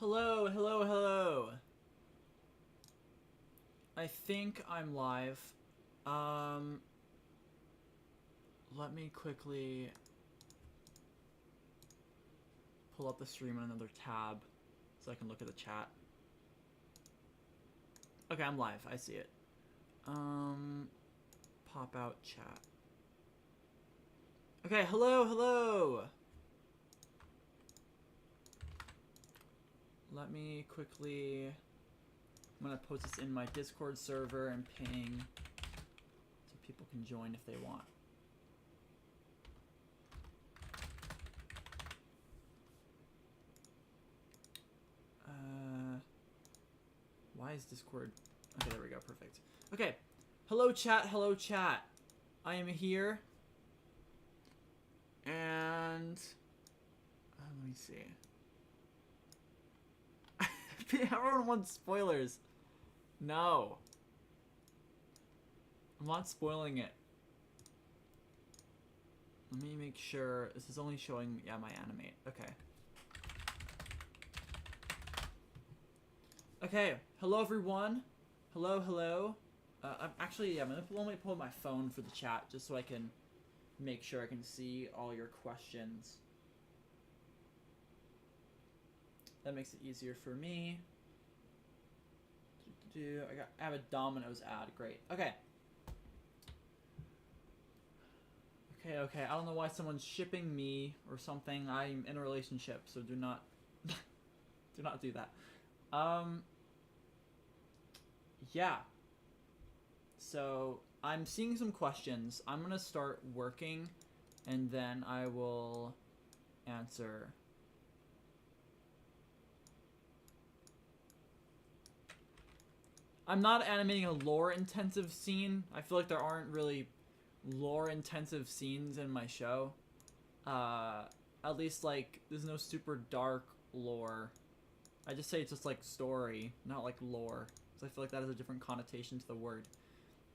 Hello, hello, hello. I think I'm live. Let me quickly pull up the stream on another tab so I can look at the chat. Okay, I'm live. I see it. Pop out chat. Okay, hello, hello. Let me quickly... I'm gonna post this in my Discord server and ping so people can join if they want. Why is Discord... Okay, there we go, perfect. Okay, hello chat, hello chat. I am here. And... let me see. Everyone wants spoilers. No. I'm not spoiling it. Let me make sure. This is only showing, yeah, my animate. Okay. Okay. Hello, everyone. Hello, hello. I'm actually, yeah, I'm gonna only pull my phone for the chat just so I can make sure I can see all your questions. That makes it easier for me. I have a Domino's ad. Great. Okay. Okay. I don't know why someone's shipping me or something. I'm in a relationship, so do not do not do that. Yeah. So I'm seeing some questions. I'm gonna start working, and then I will answer. I'm not animating a lore-intensive scene. I feel like there aren't really lore-intensive scenes in my show. At least, like, there's no super dark lore. I just say it's just, like, story, not, like, lore. So I feel like that has a different connotation to the word.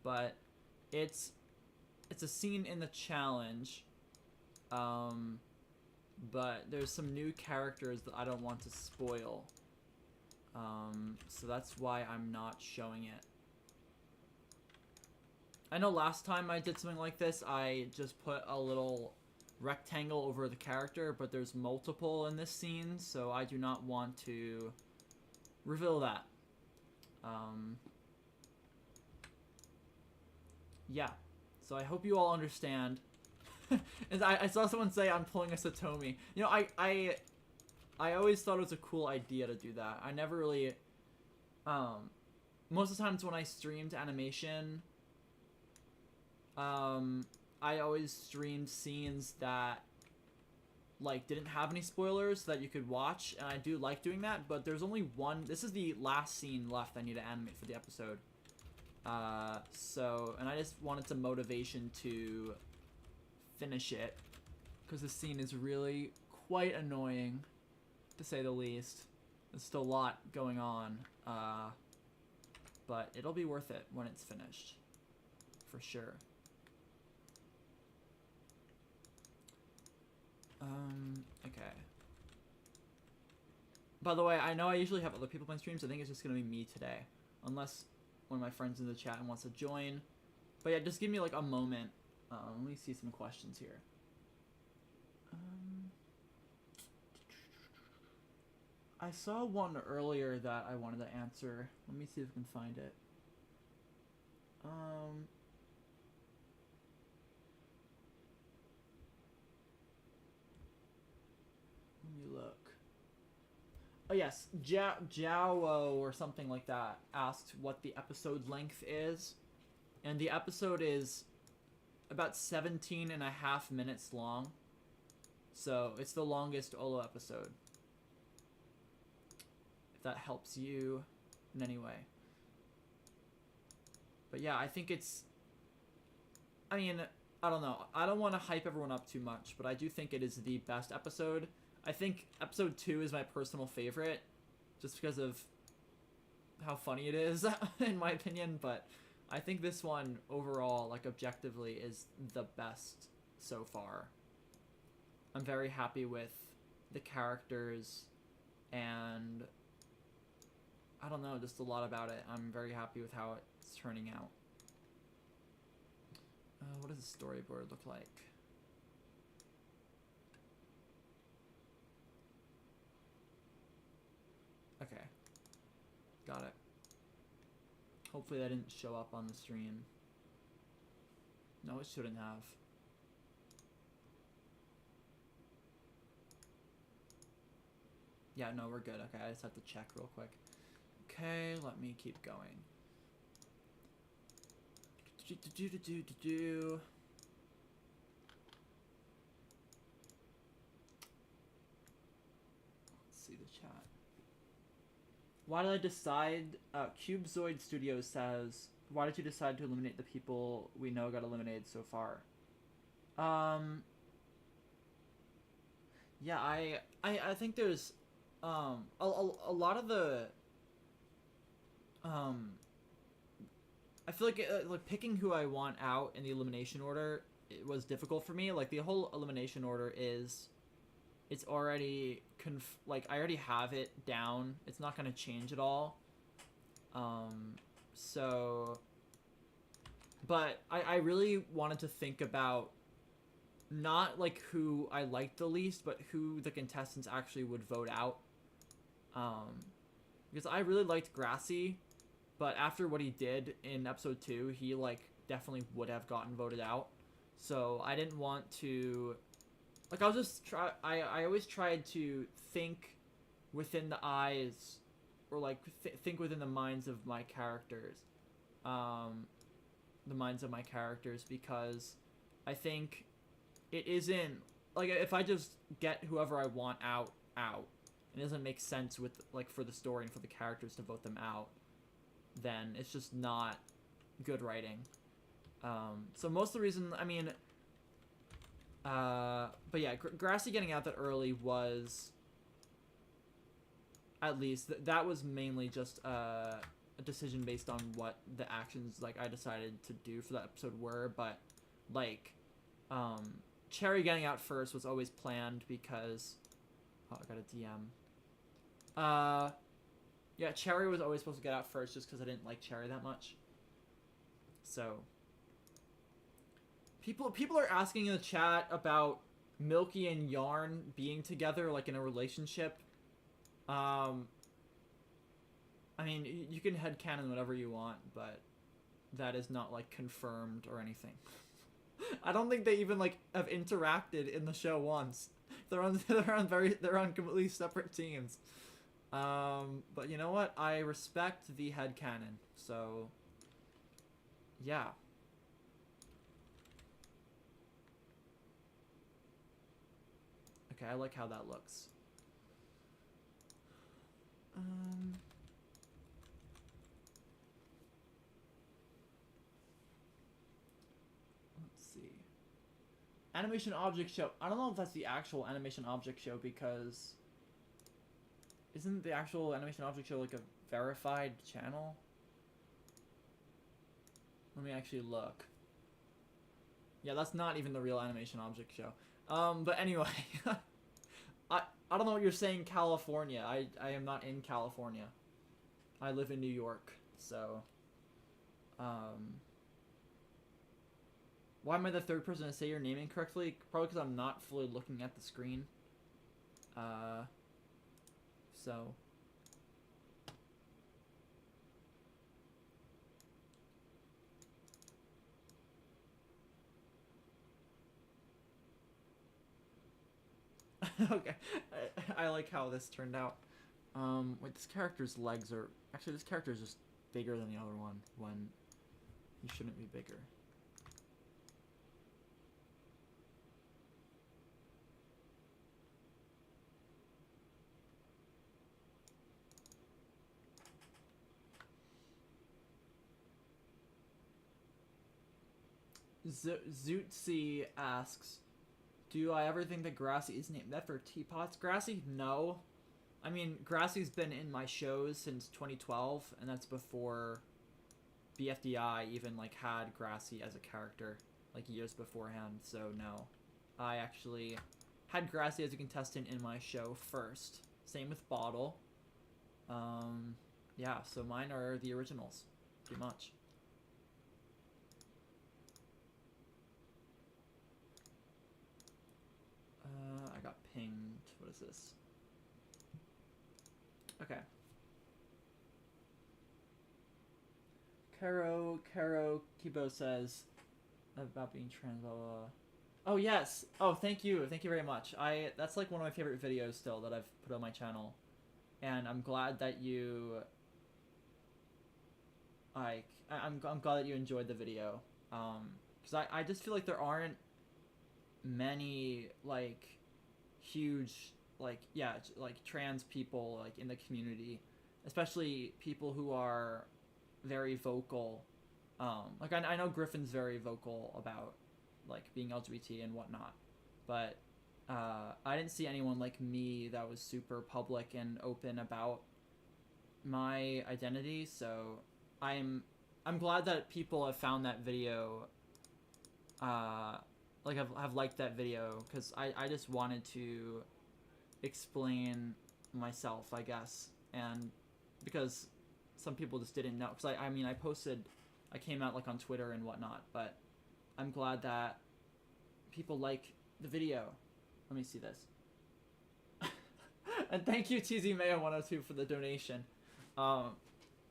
But it's a scene in the challenge. But there's some new characters that I don't want to spoil. So that's why I'm not showing it. I know last time I did something like this, I just put a little rectangle over the character, but there's multiple in this scene, so I do not want to reveal that. Yeah. So I hope you all understand. And I saw someone say I'm pulling a Satomi. You know, I always thought it was a cool idea to do that. I never really... most of the times when I streamed animation, I always streamed scenes that, like, didn't have any spoilers that you could watch, and I do like doing that, but there's only one... This is the last scene left I need to animate for the episode. And I just wanted some motivation to finish it, because the scene is really quite annoying, to say the least. There's still a lot going on, but it'll be worth it when it's finished, for sure. Okay. By the way, I know I usually have other people on streams. I think it's just gonna be me today, unless one of my friends in the chat wants to join. But yeah, just give me like a moment. Let me see some questions here. I saw one earlier that I wanted to answer. Let me see if I can find it. Let me look. Oh yes, Jiao or something like that asked what the episode length is. And the episode is about 17.5 minutes long. So it's the longest OLO episode. If that helps you in any way. But yeah, I think it's... I mean, I don't know. I don't want to hype everyone up too much, but I do think it is the best episode. I think episode 2 is my personal favorite, just because of how funny it is, in my opinion, but I think this one, overall, like, objectively, is the best so far. I'm very happy with the characters, and I don't know, just a lot about it. I'm very happy with how it's turning out. What does the storyboard look like? Okay, got it. Hopefully that didn't show up on the stream. No, it shouldn't have. Yeah, no, we're good. Okay, I just have to check real quick. Okay, let me keep going. Let's see the chat. Why did I decide? Cubezoid Studios says, why did you decide to eliminate the people we know got eliminated so far? Yeah, I think there's a lot of the I feel like like picking who I want out in the elimination order, it was difficult for me. Like the whole elimination order is, it's already like I already have it down. It's not gonna change at all. So, but I really wanted to think about not like who I liked the least, but who the contestants actually would vote out. Because I really liked Grassy, but after what he did in episode 2, he like definitely would have gotten voted out. So I didn't want to, like, I was just I always tried to think within the eyes, or like think within the minds of my characters, because I think it isn't like if I just get whoever I want out, it doesn't make sense with like for the story and for the characters to vote them out, then it's just not good writing. So most of the reason, I mean, but yeah, Grassy getting out that early was, at least that was mainly just a decision based on what the actions like I decided to do for that episode were. But like, Cherry getting out first was always planned because, oh, I got a DM. Yeah, Cherry was always supposed to get out first just because I didn't like Cherry that much. So people are asking in the chat about Milky and Yarn being together, like in a relationship. I mean, you can headcanon whatever you want, but that is not like confirmed or anything. I don't think they even like have interacted in the show once. They're on completely separate teams. But you know what? I respect the headcanon, so yeah. Okay, I like how that looks. Let's see. Animation Object Show. I don't know if that's the actual Animation Object Show, because isn't the actual Animation Object Show like a verified channel? Let me actually look. Yeah, that's not even the real Animation Object Show. But anyway, I don't know what you're saying, California. I am not in California. I live in New York, so why am I the third person to say your name incorrectly? Probably because I'm not fully looking at the screen. So okay, I like how this turned out. Wait, this character's legs are... Actually, this character is just bigger than the other one when he shouldn't be bigger. Zootsi asks, do I ever think that Grassy is named that for teapots? Grassy? No. I mean, Grassy's been in my shows since 2012, and that's before BFDI even like had Grassy as a character, like years beforehand, so no. I actually had Grassy as a contestant in my show first. Same with Bottle. Yeah, so mine are the originals, pretty much. I got pinged. What is this? Okay. Karo Kibo says about being trans, blah, blah, blah. Oh yes. Oh, thank you very much. That's like one of my favorite videos still that I've put on my channel, and I'm glad that you I'm glad that you enjoyed the video. Because I just feel like there aren't many like huge like like trans people like in the community, especially people who are very vocal. Like I know Griffin's very vocal about like being LGBT and whatnot, but I didn't see anyone like me that was super public and open about my identity. So I'm glad that people have found that video, like have liked that video, because I just wanted to explain myself, I guess, and because some people just didn't know, because I mean I came out like on Twitter and whatnot, but I'm glad that people like the video. Let me see this. And thank you TZMayo102 for the donation.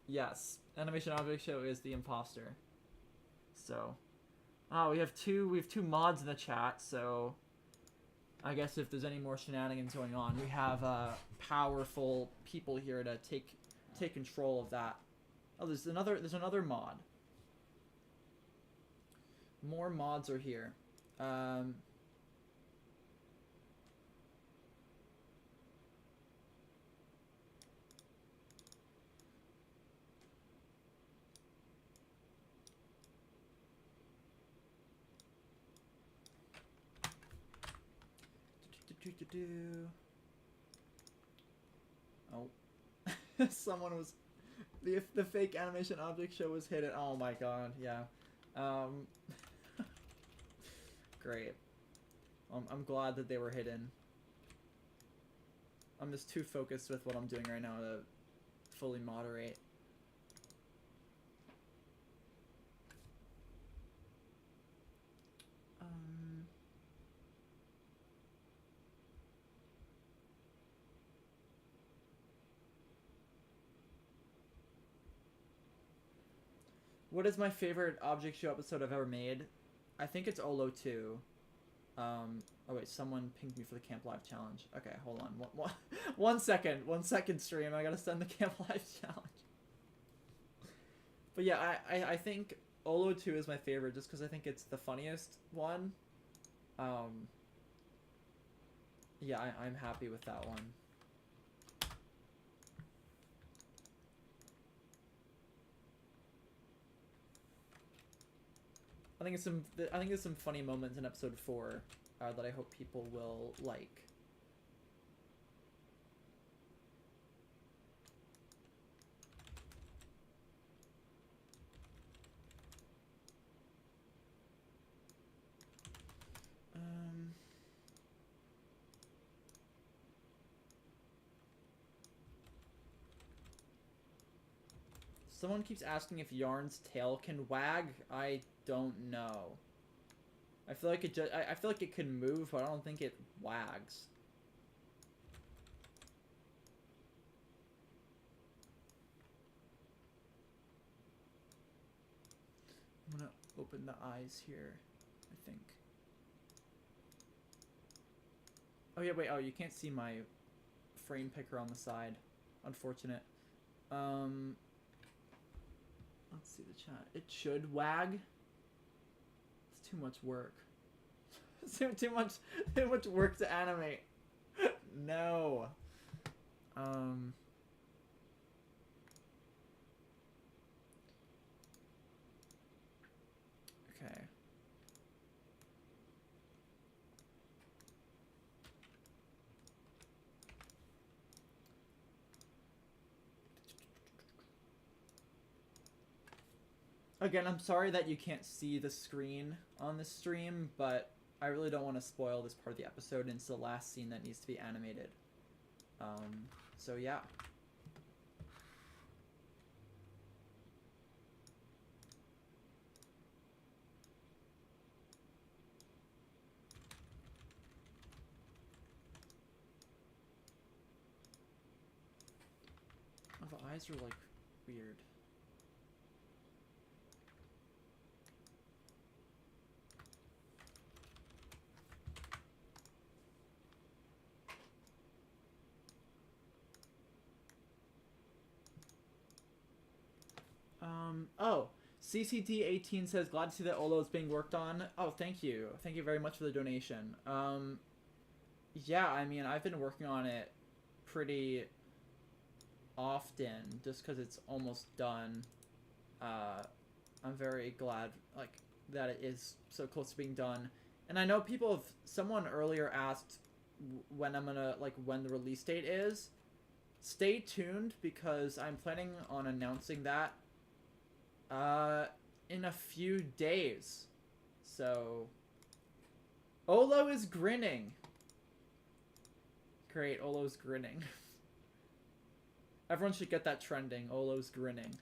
Yes, Animation Object Show is the imposter. So, we have two mods in the chat. So, I guess if there's any more shenanigans going on, we have powerful people here to take control of that. Oh, there's another mod. More mods are here. Oh, someone was the fake Animation Object Show was hidden. Oh my god, yeah. Great. I'm glad that they were hidden. I'm just too focused with what I'm doing right now to fully moderate. What is my favorite Object Show episode I've ever made? I think it's OLO4. Oh wait, someone pinged me for the Camp Live challenge. Okay, hold on. One second stream. I gotta send the Camp Live challenge. But yeah, I think OLO4 is my favorite just because I think it's the funniest one. Yeah, I'm happy with that one. I think there's some funny moments in episode 4 that I hope people will like. Someone keeps asking if Yarn's tail can wag. I don't know. I feel like I feel like it can move, but I don't think it wags. I'm gonna open the eyes here, I think. Oh yeah, wait, oh, you can't see my frame picker on the side. Unfortunate. Let's see the chat. It should wag. It's too much work. too much work to animate. No. Okay. Again, I'm sorry that you can't see the screen on this stream, but I really don't want to spoil this part of the episode, and it's the last scene that needs to be animated. So yeah. Oh, the eyes are like weird. Oh, CCD18 says, glad to see that OLO is being worked on. Oh, thank you. Thank you very much for the donation. Yeah, I mean, I've been working on it pretty often just because it's almost done. I'm very glad, like, that it is so close to being done. And I know people have, someone earlier asked when I'm gonna, like, when the release date is. Stay tuned because I'm planning on announcing that in a few days. So, Olo is grinning. Great, Olo's grinning. Everyone should get that trending. Olo's grinning.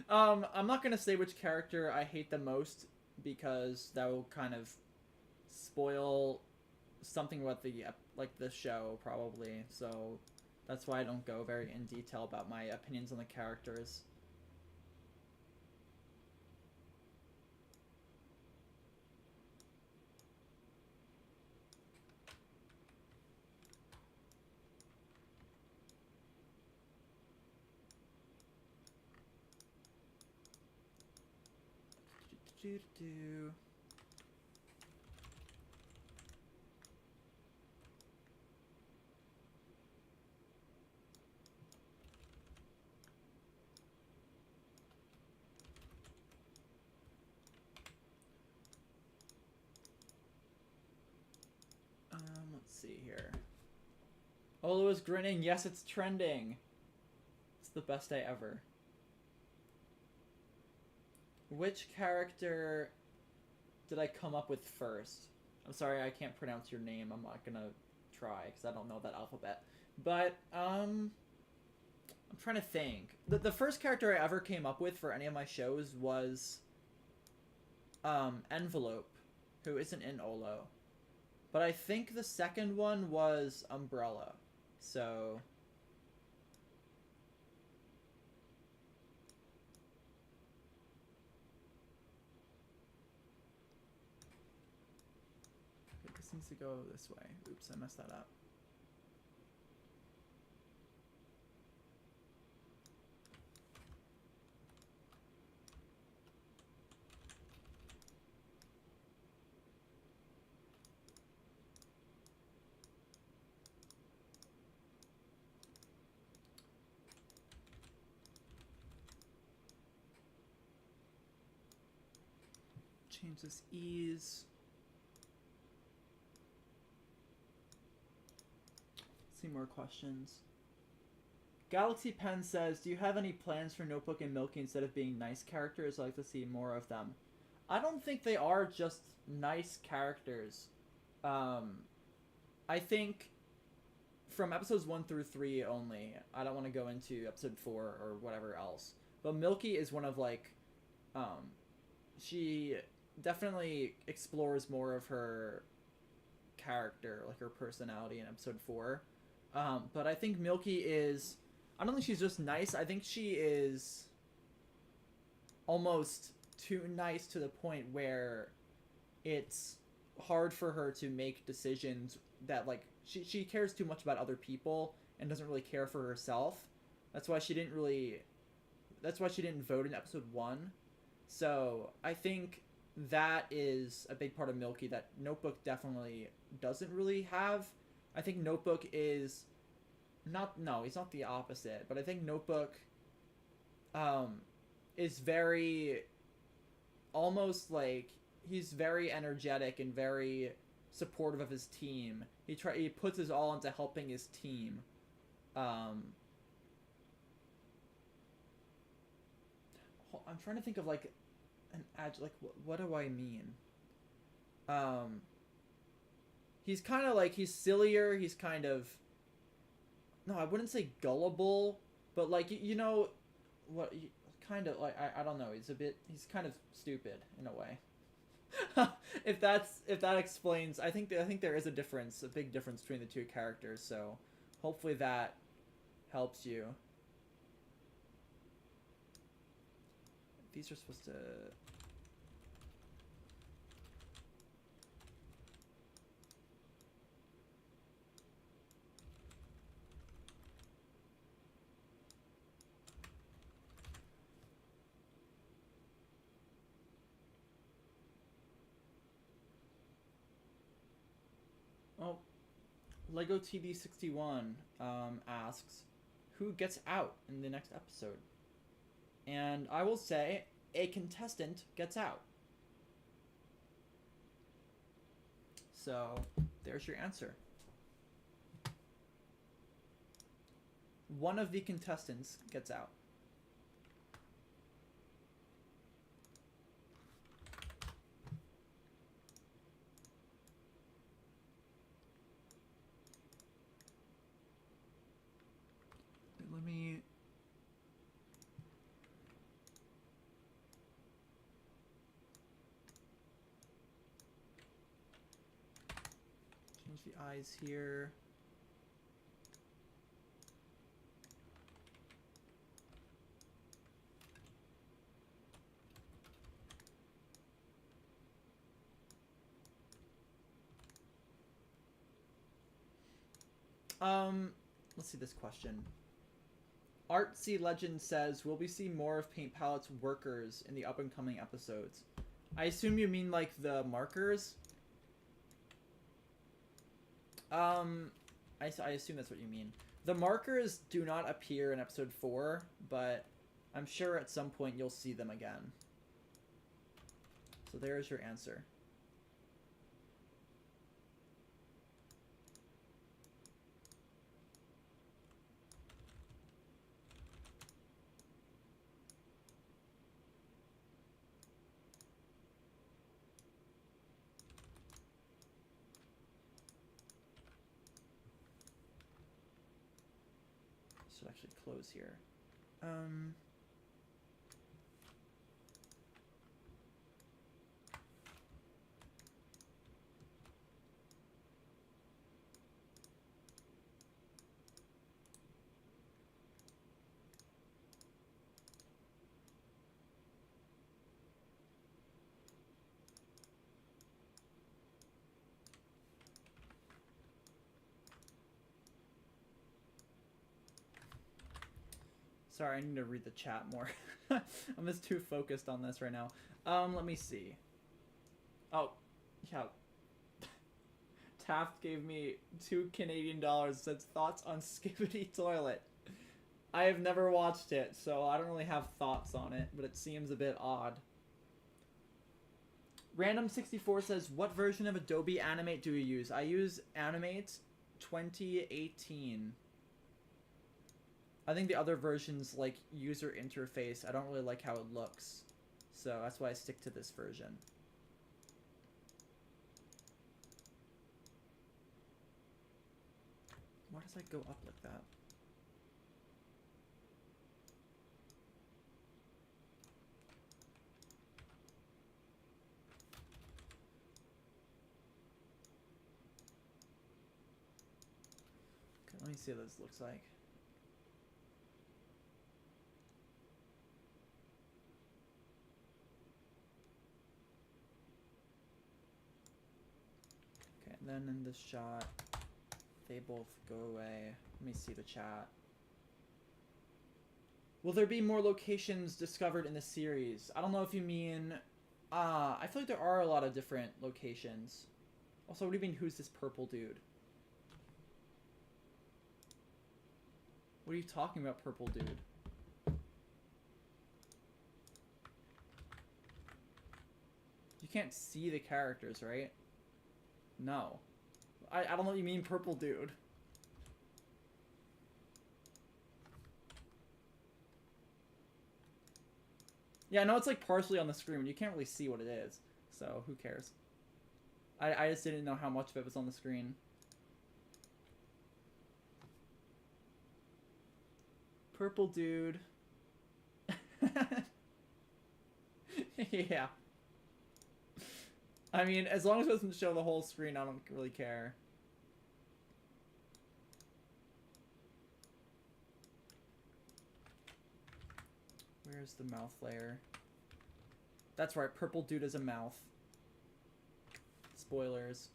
I'm not gonna say which character I hate the most because that will kind of spoil something about the show probably. So that's why I don't go very in detail about my opinions on the characters. Let's see here. Olo is grinning. Yes, it's trending. It's the best day ever. Which character did I come up with first? I'm sorry, I can't pronounce your name. I'm not gonna try because I don't know that alphabet. But I'm trying to think. The first character I ever came up with for any of my shows was Envelope, who isn't in Olo. But I think the second one was Umbrella. So this needs to go this way. Oops, I messed that up. Change this ease. See more questions. Galaxy Pen says, do you have any plans for Notebook and Milky instead of being nice characters? I'd like to see more of them. I don't think they are just nice characters. I think from episodes 1 through 3 only, I don't want to go into episode 4 or whatever else. But Milky is one of, like, she definitely explores more of her character, like her personality in episode 4. But I think Milky is, I don't think she's just nice. I think she is almost too nice to the point where it's hard for her to make decisions that, like, she cares too much about other people and doesn't really care for herself. That's why she didn't vote in episode 1. So I think that is a big part of Milky that Notebook definitely doesn't really have. I think Notebook is he's not the opposite, but I think Notebook is very almost like he's very energetic and very supportive of his team. He puts his all into helping his team. I'm trying to think of like an like what do I mean? He's kind of like, he's sillier. He's kind of, no, I wouldn't say gullible, but like you know what, kind of like I don't know. He's kind of stupid in a way. if that explains, I think there is a big difference between the two characters. So hopefully that helps you. These are supposed to. Oh, Lego TD61 asks, who gets out in the next episode? And I will say, a contestant gets out. So, there's your answer. One of the contestants gets out. Let me... change the eyes here. Let's see this question. Artsy Legend says, will we see more of Paint Palette's workers in the up-and-coming episodes? I assume you mean, like, the markers? I assume that's what you mean. The markers do not appear in episode 4, but I'm sure at some point you'll see them again. So there's your answer. Should actually close here. Sorry, I need to read the chat more. I'm just too focused on this right now. Let me see. Oh, yeah. Taft gave me $2 Canadian. Says thoughts on Skibbity Toilet. I have never watched it, so I don't really have thoughts on it, but it seems a bit odd. Random64 says, what version of Adobe Animate do you use? I use Animate 2018. I think the other version's like user interface, I don't really like how it looks. So that's why I stick to this version. Why does that go up like that? Okay, let me see what this looks like. Then in this shot, they both go away. Let me see the chat. Will there be more locations discovered in the series? I don't know if you mean... I feel like there are a lot of different locations. Also, what do you mean, who's this purple dude? What are you talking about, purple dude? You can't see the characters, right? No. I don't know what you mean, purple dude. Yeah, I know it's like partially on the screen, but you can't really see what it is. So, who cares? I just didn't know how much of it was on the screen. Purple dude. Yeah. I mean, as long as it doesn't show the whole screen, I don't really care. Where's the mouth layer? That's right, purple dude is a mouth. Spoilers.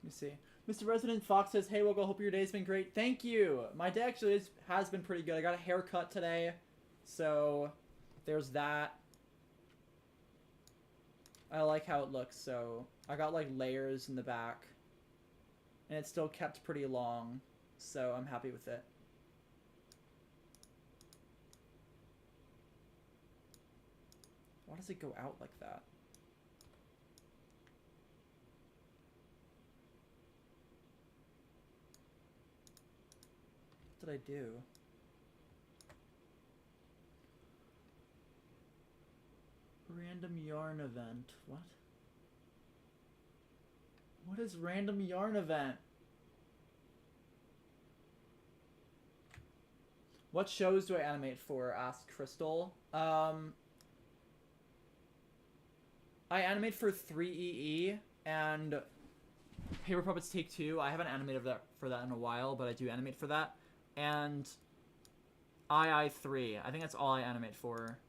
Let me see. Mr. Resident Fox says, "Hey, Wogo, hope your day's been great." Thank you. My day actually has been pretty good. I got a haircut today, so there's that. I like how it looks, so I got like layers in the back, and it's still kept pretty long, so I'm happy with it. Why does it go out like that? What did I do? Random yarn event. What? What is random yarn event? What shows do I animate for? Asked Crystal. I animate for 3EE and Paper Puppets Take Two. I haven't animated for that in a while, but I do animate for that. And II3. I think that's all I animate for.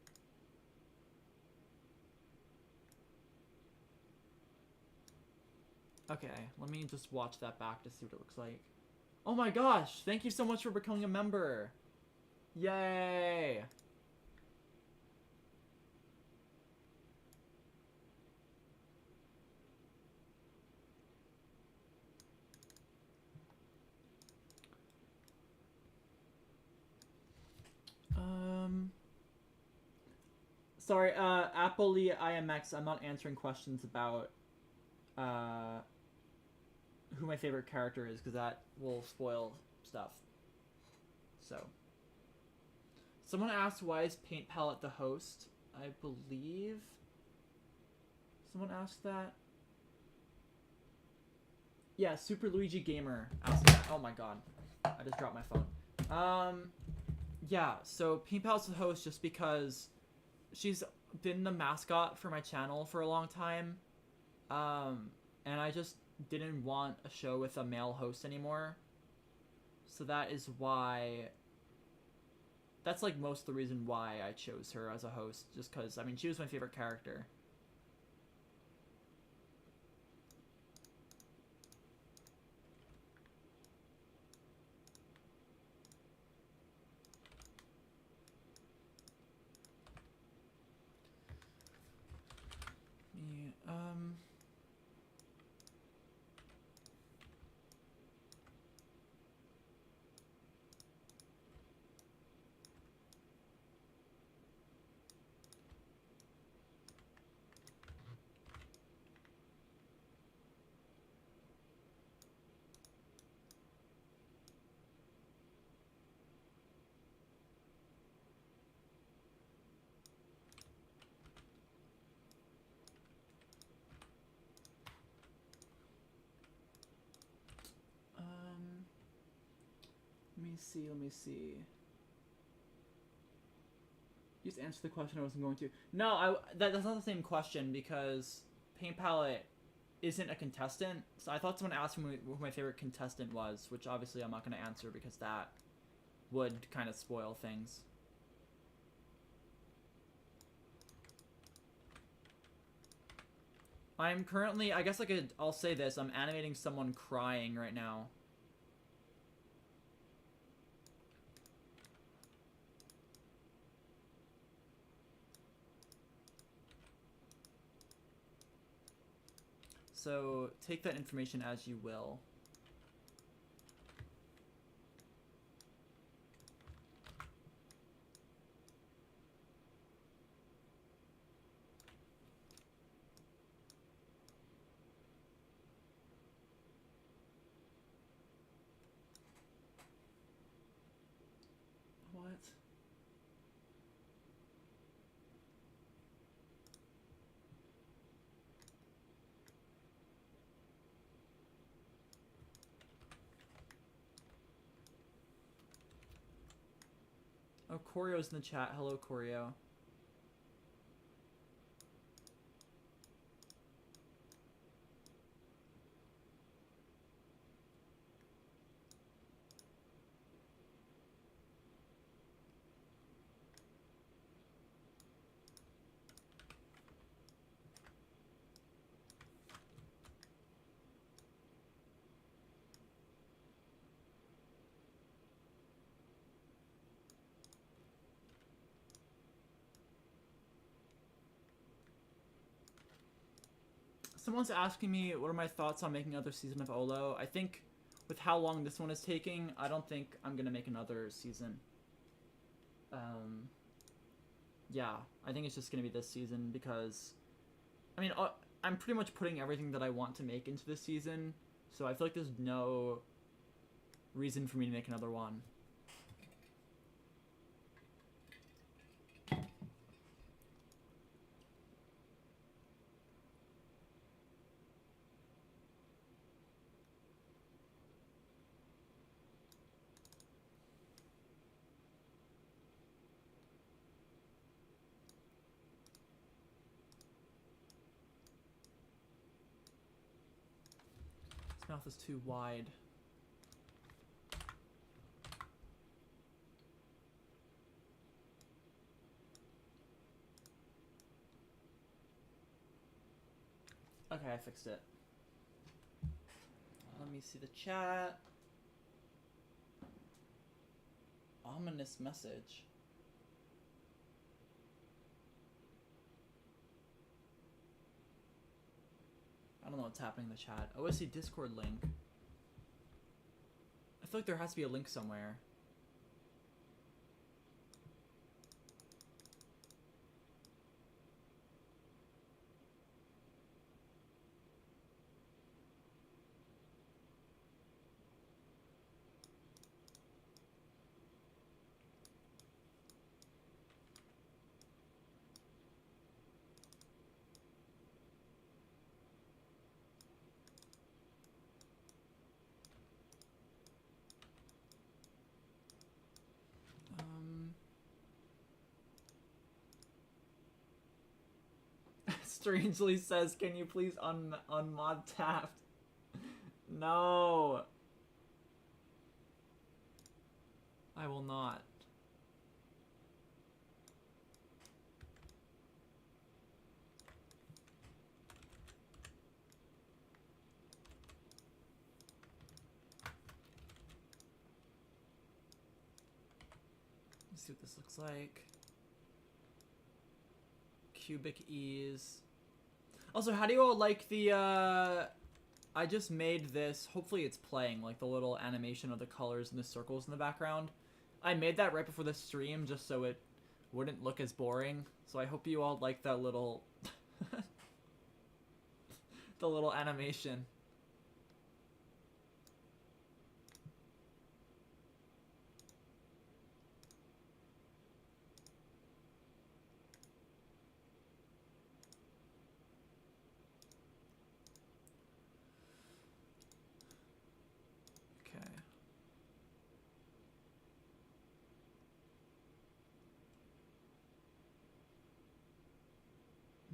Okay, let me just watch that back to see what it looks like. Oh my gosh! Thank you so much for becoming a member! Yay! Sorry, Appley IMX, I'm not answering questions about, who my favorite character is, because that will spoil stuff. So. Someone asked, why is Paint Palette the host? I believe someone asked that. Yeah, Super Luigi Gamer asked that. Oh my god. I just dropped my phone. Yeah, so Paint Palette's the host just because she's been the mascot for my channel for a long time. And I just didn't want a show with a male host anymore. So that is why... That's like most of the reason why I chose her as a host. Just because, I mean, she was my favorite character. Let me see. You just answered the question I wasn't going to. No, that's not the same question because Paint Palette isn't a contestant. So I thought someone asked me who my favorite contestant was, which obviously I'm not going to answer because that would kind of spoil things. I'm currently, I guess I'll say this, I'm animating someone crying right now. So take that information as you will. What? Oh, Corio's in the chat. Hello, Corio. Someone's asking me what are my thoughts on making another season of OLO. I think with how long this one is taking, I don't think I'm gonna make another season. Yeah, I think it's just gonna be this season because, I mean, I'm pretty much putting everything that I want to make into this season, so I feel like there's no reason for me to make another one. His mouth is too wide. Okay, I fixed it. Let me see the chat. Ominous message. I don't know what's happening in the chat. OSC Discord link. I feel like there has to be a link somewhere. Strangely says, can you please unmod Taft? No. I will not. Let's see what this looks like. Cubic ease. Also, how do you all like the, I just made this, hopefully it's playing, like the little animation of the colors and the circles in the background. I made that right before the stream just so it wouldn't look as boring. So I hope you all like that little, the little animation.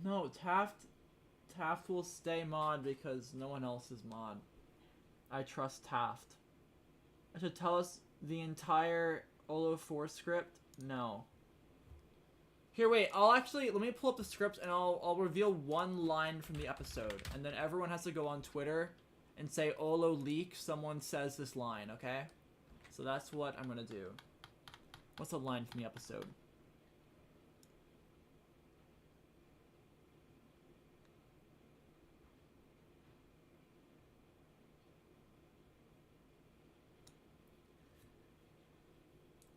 No, Taft Taft will stay mod because no one else is mod. I trust Taft. I should tell us the entire OLO4 script? No. Here, wait, let me pull up the script and I'll reveal one line from the episode. And then everyone has to go on Twitter and say OLO leak, someone says this line, okay? So that's what I'm gonna do. What's the line from the episode?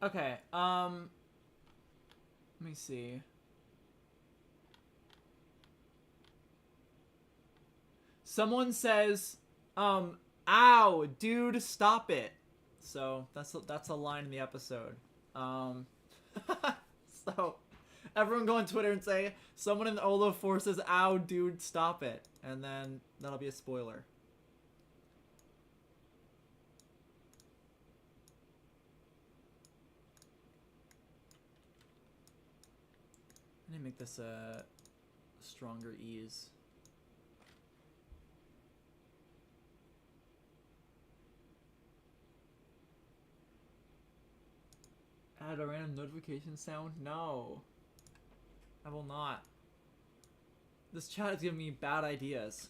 Okay, let me see. Someone says, ow, dude, stop it. So that's a line in the episode. So everyone go on Twitter and say someone in the OLO4 says, ow, dude, stop it, and then that'll be a spoiler. I need to make this a stronger ease. Add a random notification sound? No. I will not. This chat is giving me bad ideas.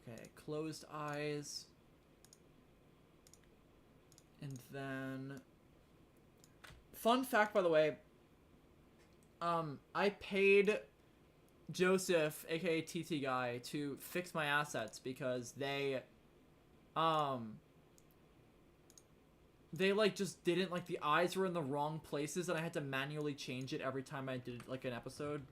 Okay, closed eyes. And then... Fun fact, by the way. I paid Joseph, aka TT Guy, to fix my assets because they like just didn't, like, the eyes were in the wrong places and I had to manually change it every time I did, like, an episode.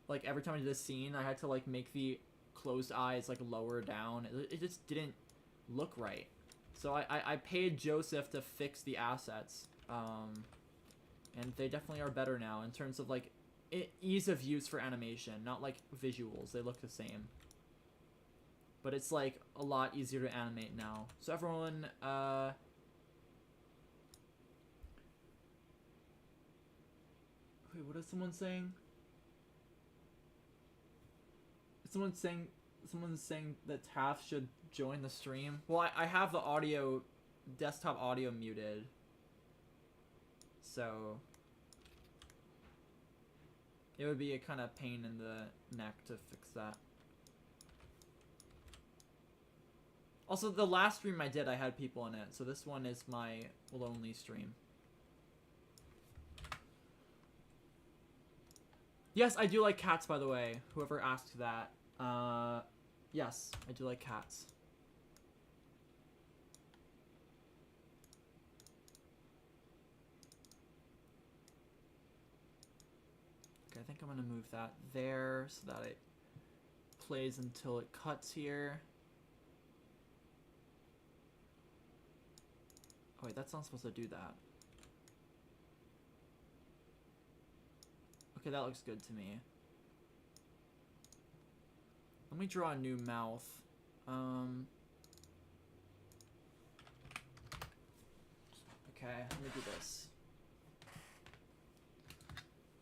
Like, every time I did a scene, I had to, like, make the closed eyes, like, lower down. It just didn't look right. So I paid Joseph to fix the assets. And they definitely are better now in terms of, like, ease of use for animation, not like visuals. They look the same, but it's like a lot easier to animate now. So everyone, wait, what is someone saying? Someone's saying that Taft should join the stream. Well, I have the audio, desktop audio muted, so it would be a kind of pain in the neck to fix that. Also, the last stream I did, I had people in it, so this one is my lonely stream. Yes, I do like cats, by the way. Whoever asked that. Yes, I do like cats. Okay, I think I'm gonna move that there so that it plays until it cuts here. Oh wait, that's not supposed to do that. Okay, that looks good to me. Let me draw a new mouth. Okay, let me do this.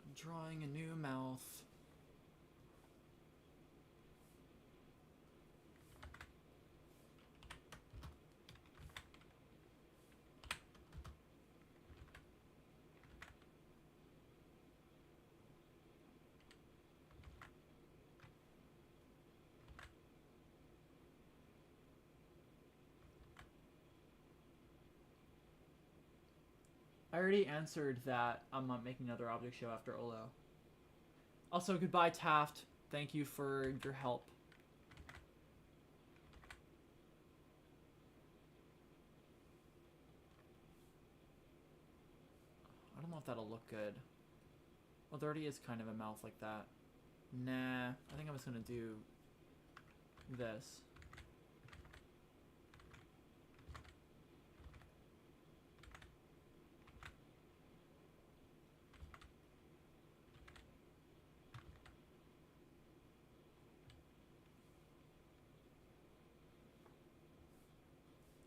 I'm drawing a new mouth. I already answered that I'm not making another object show after OLO. Also, goodbye, Taft. Thank you for your help. I don't know if that'll look good. Well, there already is kind of a mouth like that. Nah, I think I'm just gonna do this.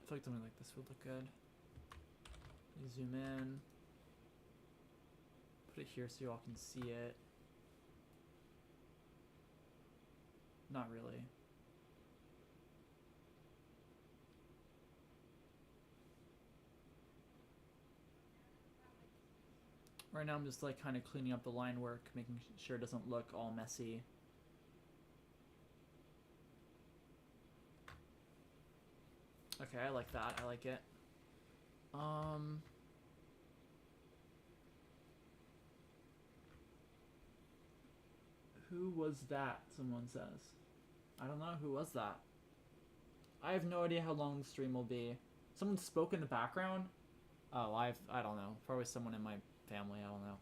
I feel like something like this would look good. Zoom in. Put it here so you all can see it. Not really. Right now I'm just like kind of cleaning up the line work, making sure it doesn't look all messy. Okay, I like that. I like it. Who was that? Someone says. I don't know. Who was that? I have no idea how long the stream will be. Someone spoke in the background? Oh, I don't know. Probably someone in my family. I don't know.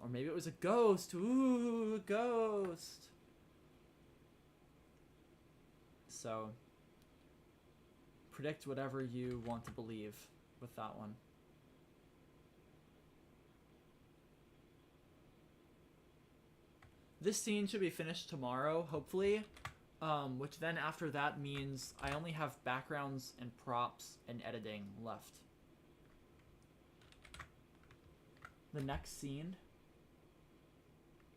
Or maybe it was a ghost. Ooh, a ghost. So, predict whatever you want to believe with that one. This scene should be finished tomorrow, hopefully. Which then after that means I only have backgrounds and props and editing left. The next scene?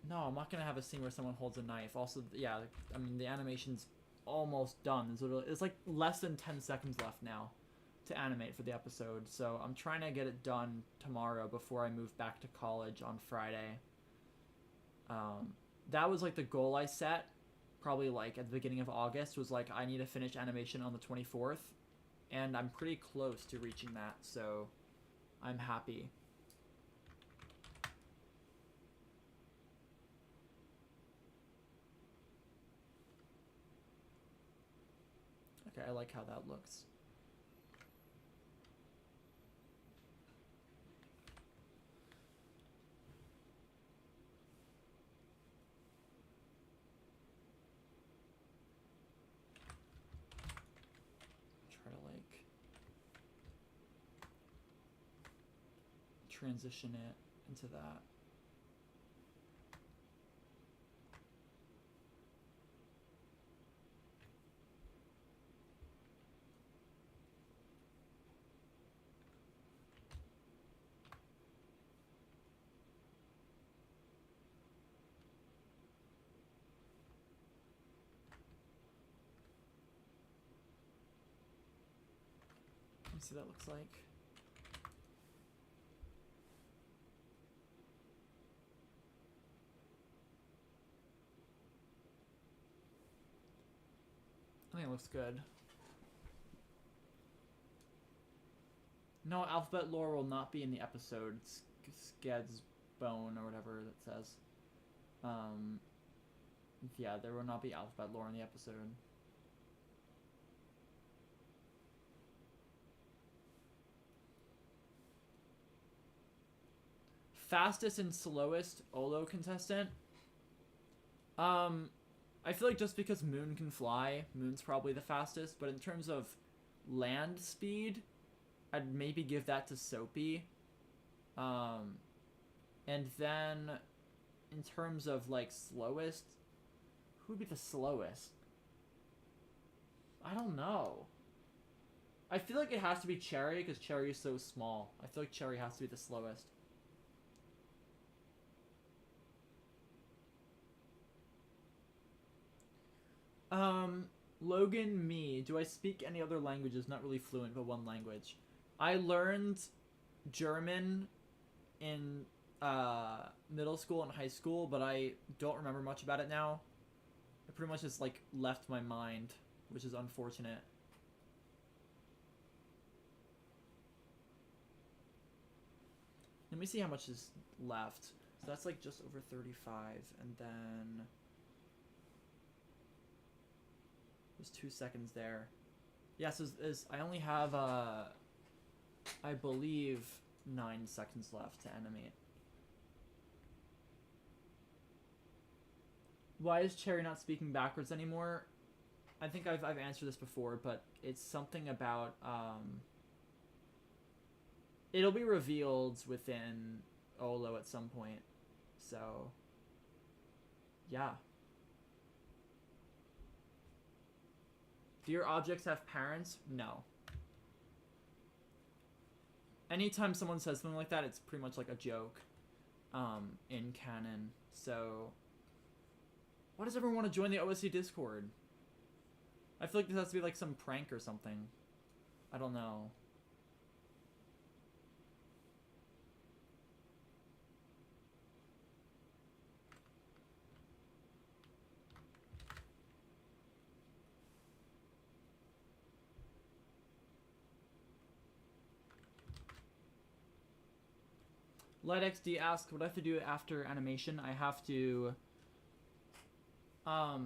No, I'm not gonna have a scene where someone holds a knife. Also, yeah, I mean, the animation's almost done. It's like less than 10 seconds left now to animate for the episode. So I'm trying to get it done tomorrow before I move back to college on Friday. That was like the goal I set, probably like at the beginning of August, was like I need to finish animation on the 24th. And I'm pretty close to reaching that, so I'm happy. Okay, I like how that looks. Try to like transition it into that. Let's see what that looks like. I think it looks good. No, alphabet lore will not be in the episode. Sked's bone or whatever that says. Yeah, there will not be alphabet lore in the episode. Fastest and slowest OLO contestant? I feel like just because Moon can fly, Moon's probably the fastest, but in terms of land speed, I'd maybe give that to Soapy. And then in terms of like slowest, who would be the slowest? I don't know. I feel like it has to be Cherry because Cherry is so small. I feel like Cherry has to be the slowest. Logan, me. Do I speak any other languages? Not really fluent, but one language. I learned German in middle school and high school, but I don't remember much about it now. It pretty much just like left my mind, which is unfortunate. Let me see how much is left. So that's like just over 35, and then there's 2 seconds there. Yes, I only have I believe 9 seconds left to animate. Why is Cherry not speaking backwards anymore? I think I've answered this before, but it's something about it'll be revealed within OLO at some point. So yeah. Do your objects have parents? No. Anytime someone says something like that, it's pretty much like a joke. in canon. So, why does everyone want to join the OSC Discord? I feel like this has to be like some prank or something. I don't know. LightXD asks, what do I have to do after animation? I have to... I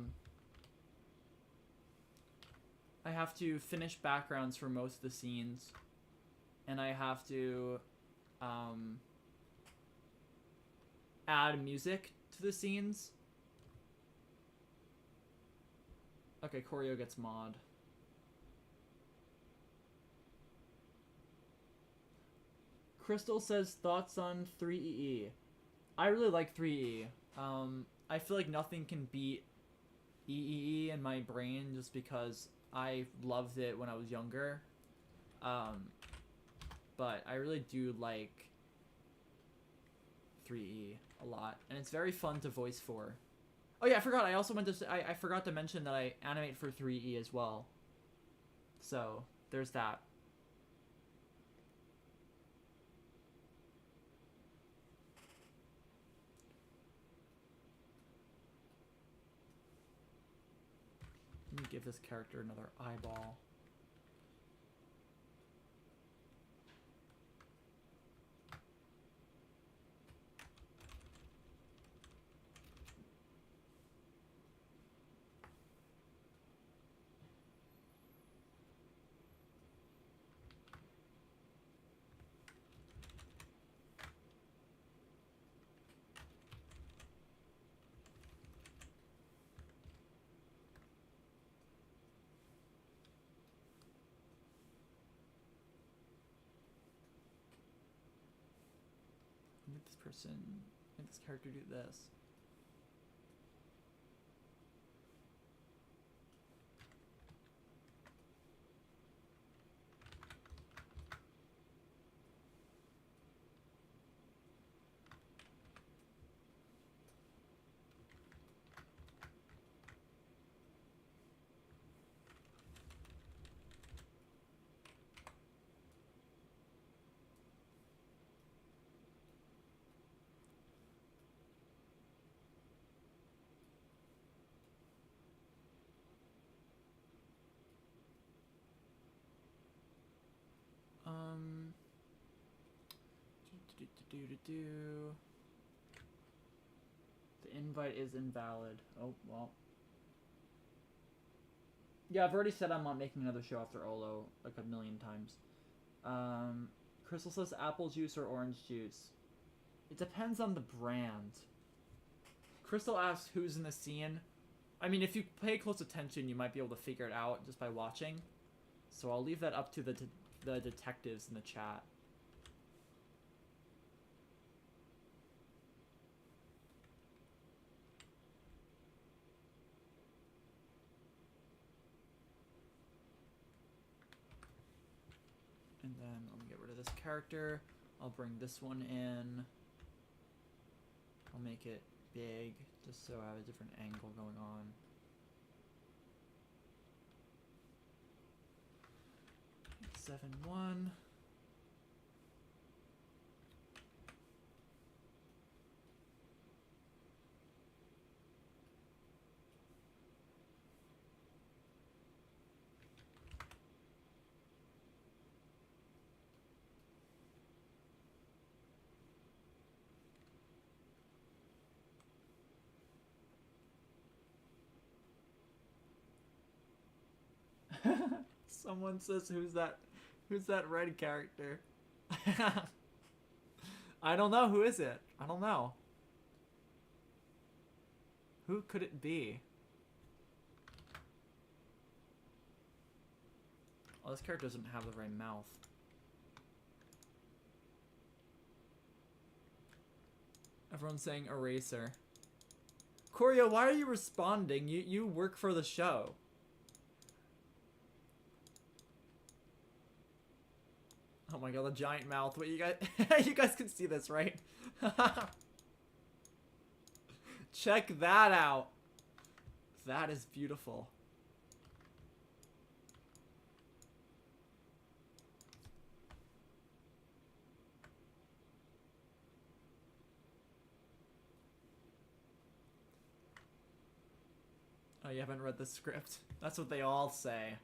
have to finish backgrounds for most of the scenes. And I have to... add music to the scenes. Okay, choreo gets mod. Crystal says thoughts on 3EE. I really like 3E. I feel like nothing can beat EEE in my brain just because I loved it when I was younger. But I really do like 3E a lot, and it's very fun to voice for. Oh yeah, I forgot. I also meant to say, I forgot to mention that I animate for 3E as well. So there's that. Let me give this character another eyeball. Make this person, make this character do this. The invite is invalid. Oh, well. Yeah, I've already said I'm not making another show after OLO like a million times. Crystal says apple juice or orange juice. It depends on the brand. Crystal asks who's in the scene. I mean, if you pay close attention, you might be able to figure it out just by watching. So I'll leave that up to the detectives in the chat. And then let me get rid of this character. I'll bring this one in. I'll make it big just so I have a different angle going on. Seven one. Someone says who's that red character? I don't know, who is it? I don't know. Who could it be? Oh, this character doesn't have the right mouth. Everyone's saying eraser. Choreo, why are you responding? You work for the show. Oh my god, the giant mouth. Wait, you guys you guys can see this, right? Check that out. That is beautiful. Oh, you haven't read the script? That's what they all say.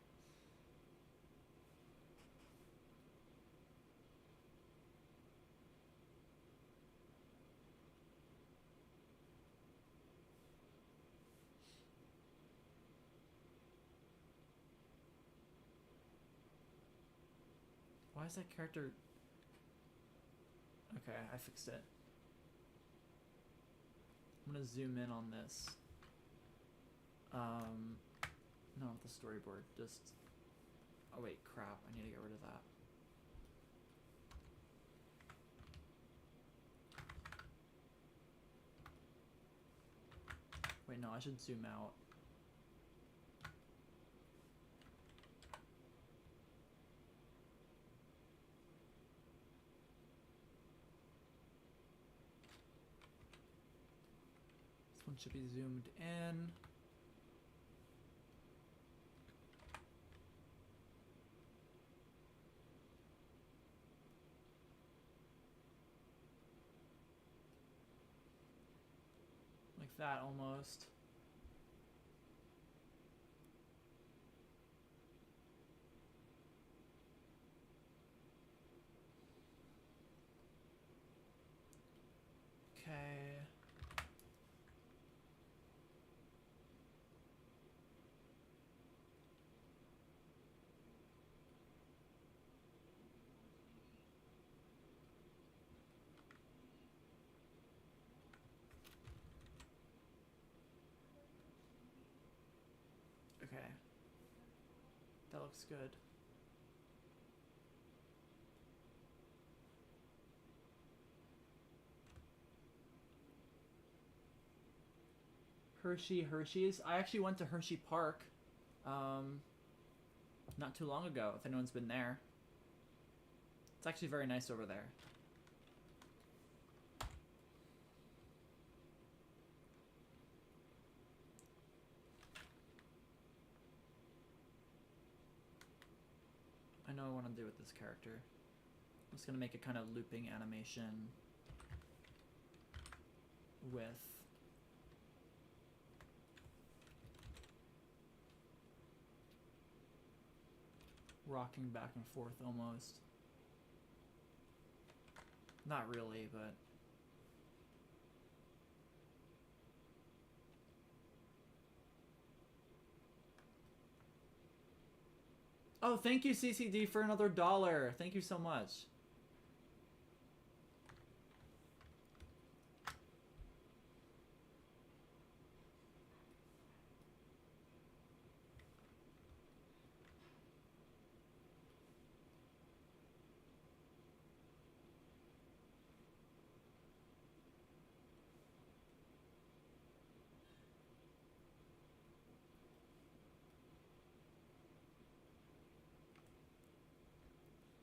Why is that character... Okay, I fixed it. I'm gonna zoom in on this. No, not the storyboard, just... Oh wait, crap, I need to get rid of that. Wait, no, I should zoom out. This one should be zoomed in. Like that, almost. Okay. Okay. That looks good. Hershey's. I actually went to Hershey Park not too long ago, if anyone's been there. It's actually very nice over there. I know I want to do with this character. I'm just gonna make a kind of looping animation with rocking back and forth almost. Not really, but... Oh, thank you, CCD, for another $1. Thank you so much.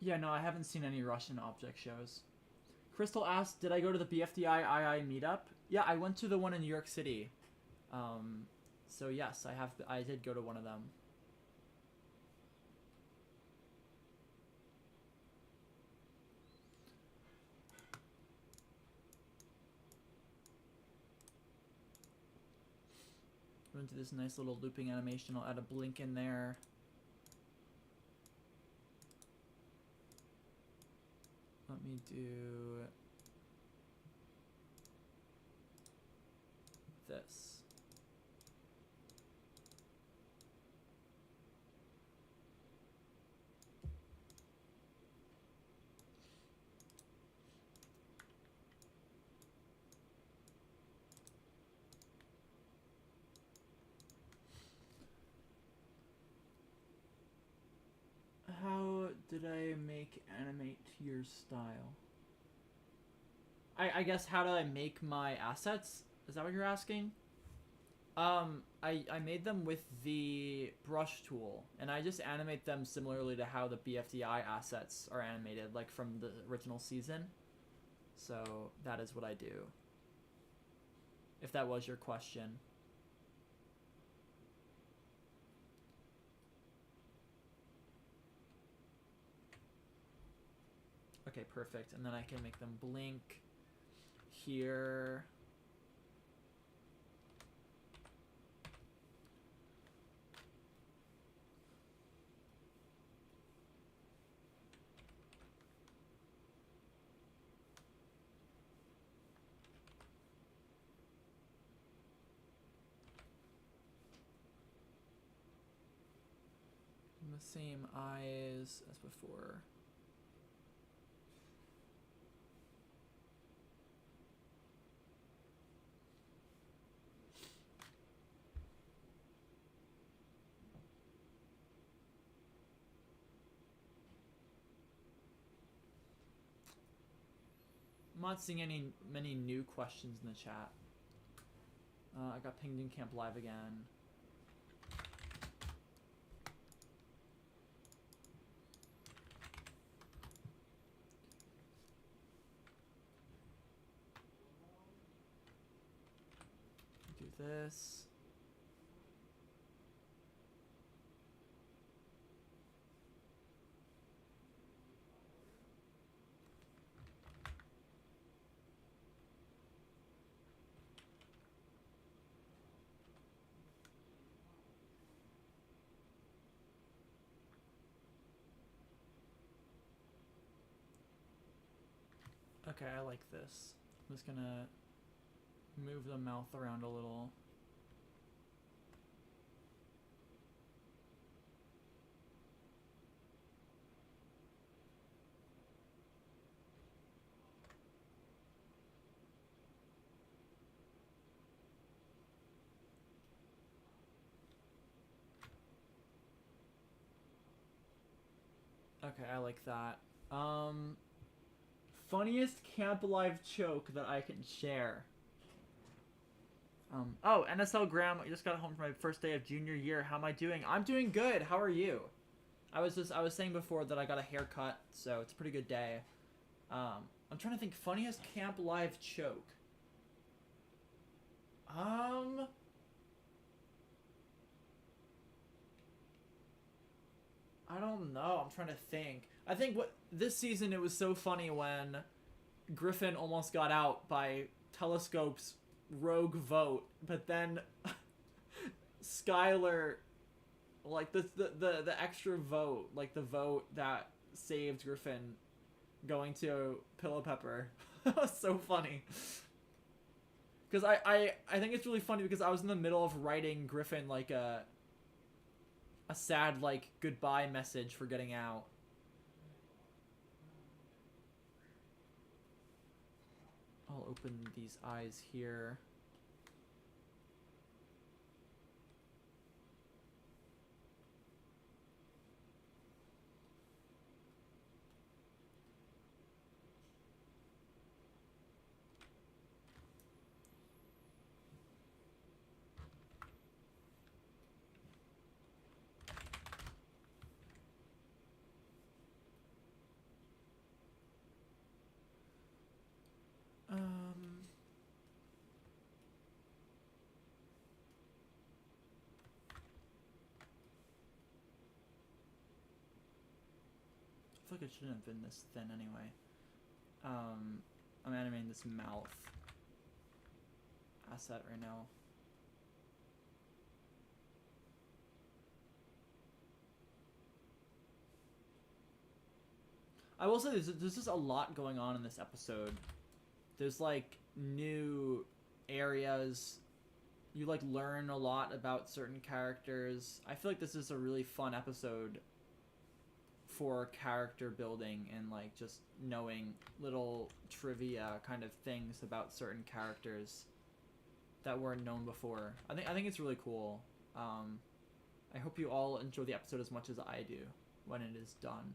Yeah, no, I haven't seen any Russian object shows. Crystal asked, did I go to the BFDI II meetup? Yeah, I went to the one in New York City. So yes, I did go to one of them. I'm going to do this nice little looping animation. I'll add a blink in there. Let me do this. How did I make animate to your style? I guess how did I make my assets? Is that what you're asking? I made them with the brush tool, and I just animate them similarly to how the BFDI assets are animated, like from the original season. So that is what I do. if that was your question. Okay, perfect. And then I can make them blink here. The same eyes as before. I'm not seeing many new questions in the chat. I got pinged in Camp Live again. Do this. Okay, I like this. I'm just gonna move the mouth around a little. Okay, I like that. Funniest Camp Live joke that I can share. Oh, NSL Graham, I just got home from my first day of junior year. How am I doing? I'm doing good. How are you? I was saying before that I got a haircut, so it's a pretty good day. I'm trying to think funniest Camp Live joke. I don't know. I'm trying to think. I think this season it was so funny when Griffin almost got out by Telescope's rogue vote, but then Skylar, like the extra vote, like the vote that saved Griffin going to Pillow Pepper. That was so funny. Because I think it's really funny because I was in the middle of writing Griffin like a sad like goodbye message for getting out. I'll open these eyes here. I feel like it shouldn't have been this thin anyway. I'm animating this mouth asset right now. I will say there's just a lot going on in this episode. There's like new areas. You like learn a lot about certain characters. I feel like this is a really fun episode for character building and like just knowing little trivia kind of things about certain characters that weren't known before. I think it's really cool. I hope you all enjoy the episode as much as I do when it is done.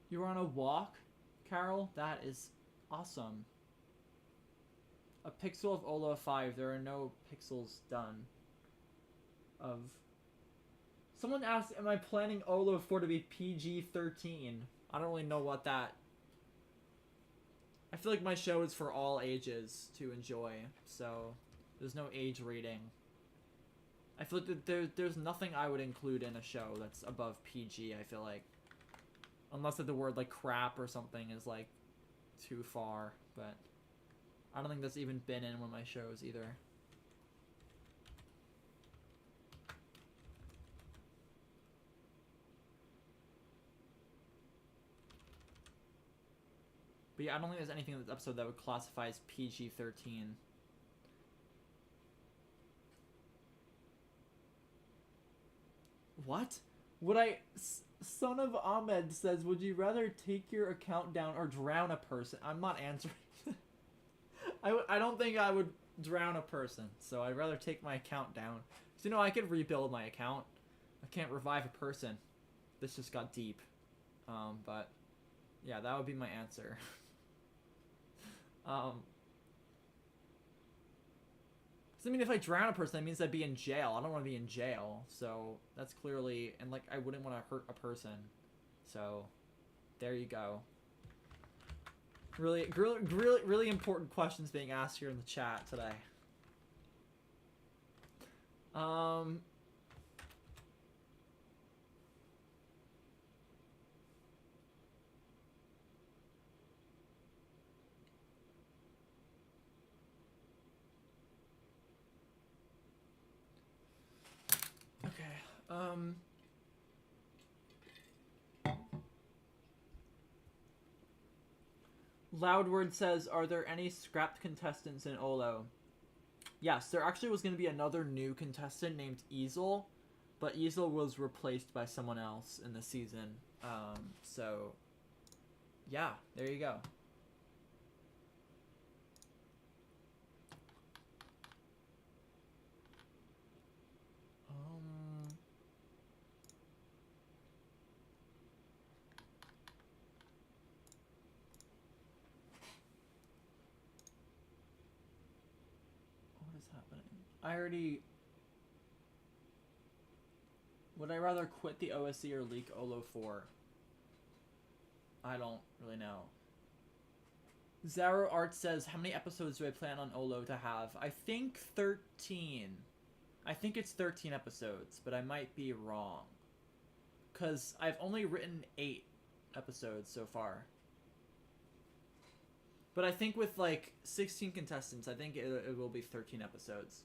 You were on a walk, Carol? That is awesome. A pixel of OLO4. There are no pixels done. of... Someone asked, am I planning OLO4 to be PG-13? I don't really know what that... I feel like my show is for all ages to enjoy, so there's no age rating. I feel like there's nothing I would include in a show that's above PG, I feel like. Unless the word, like, crap or something is, like, too far, but I don't think that's even been in one of my shows either. But yeah, I don't think there's anything in this episode that would classify as PG-13. What? Would I... Son of Ahmed says, would you rather take your account down or drown a person? I'm not answering. I don't think I would drown a person, so I'd rather take my account down. So, you know, I could rebuild my account. I can't revive a person. This just got deep. But, yeah, that would be my answer. I mean, if I drown a person, that means I'd be in jail. I don't want to be in jail, so that's clearly... And, like, I wouldn't want to hurt a person. So, there you go. Really important questions being asked here in the chat today. Okay. Loudword says, are there any scrapped contestants in OLO? Yes, there actually was going to be another new contestant named Easel, but Easel was replaced by someone else in the season. So, yeah, there you go. I already... Would I rather quit the OSC or leak OLO4? I don't really know. Zaro Art says, how many episodes do I plan on OLO to have? I think 13. I think it's 13 episodes, but I might be wrong. Because I've only written 8 episodes so far. But I think with, like, 16 contestants, I think it will be 13 episodes.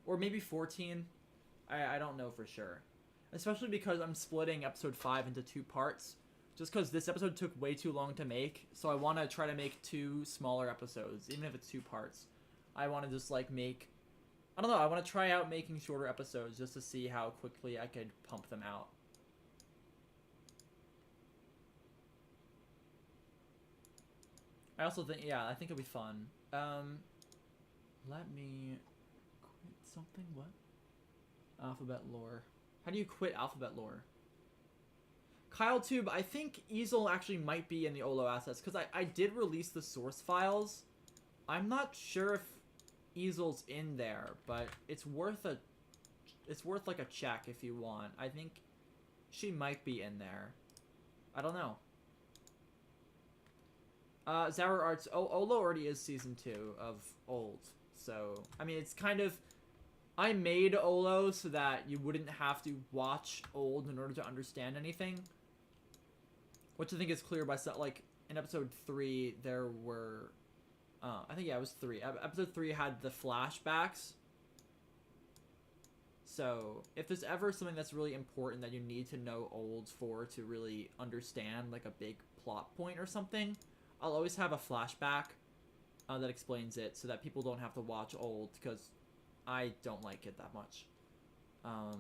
Or maybe 14. I don't know for sure. Especially because I'm splitting episode 5 into 2 parts. Just because this episode took way too long to make. So I want to try to make 2 smaller episodes. Even if it's 2 parts. I want to just, like, make... I don't know. I want to try out making shorter episodes just to see how quickly I could pump them out. I also think... Yeah, I think it'll be fun. Let me... Quit something? What? Alphabet lore. How do you quit alphabet lore? KyleTube, I think Easel actually might be in the OLO assets, because I did release the source files. I'm not sure if Easel's in there, but it's worth like a check if you want. I think she might be in there. I don't know. Zara Arts, OLO already is season 2 of Old, so I mean it's kind of... I made OLO so that you wouldn't have to watch Old in order to understand anything. Which I think is clear by, like, in episode 3, there were... I think, yeah, it was 3. Episode 3 had the flashbacks. So, if there's ever something that's really important that you need to know Old for to really understand, like, a big plot point or something, I'll always have a flashback that explains it so that people don't have to watch Old, because... I don't like it that much. Let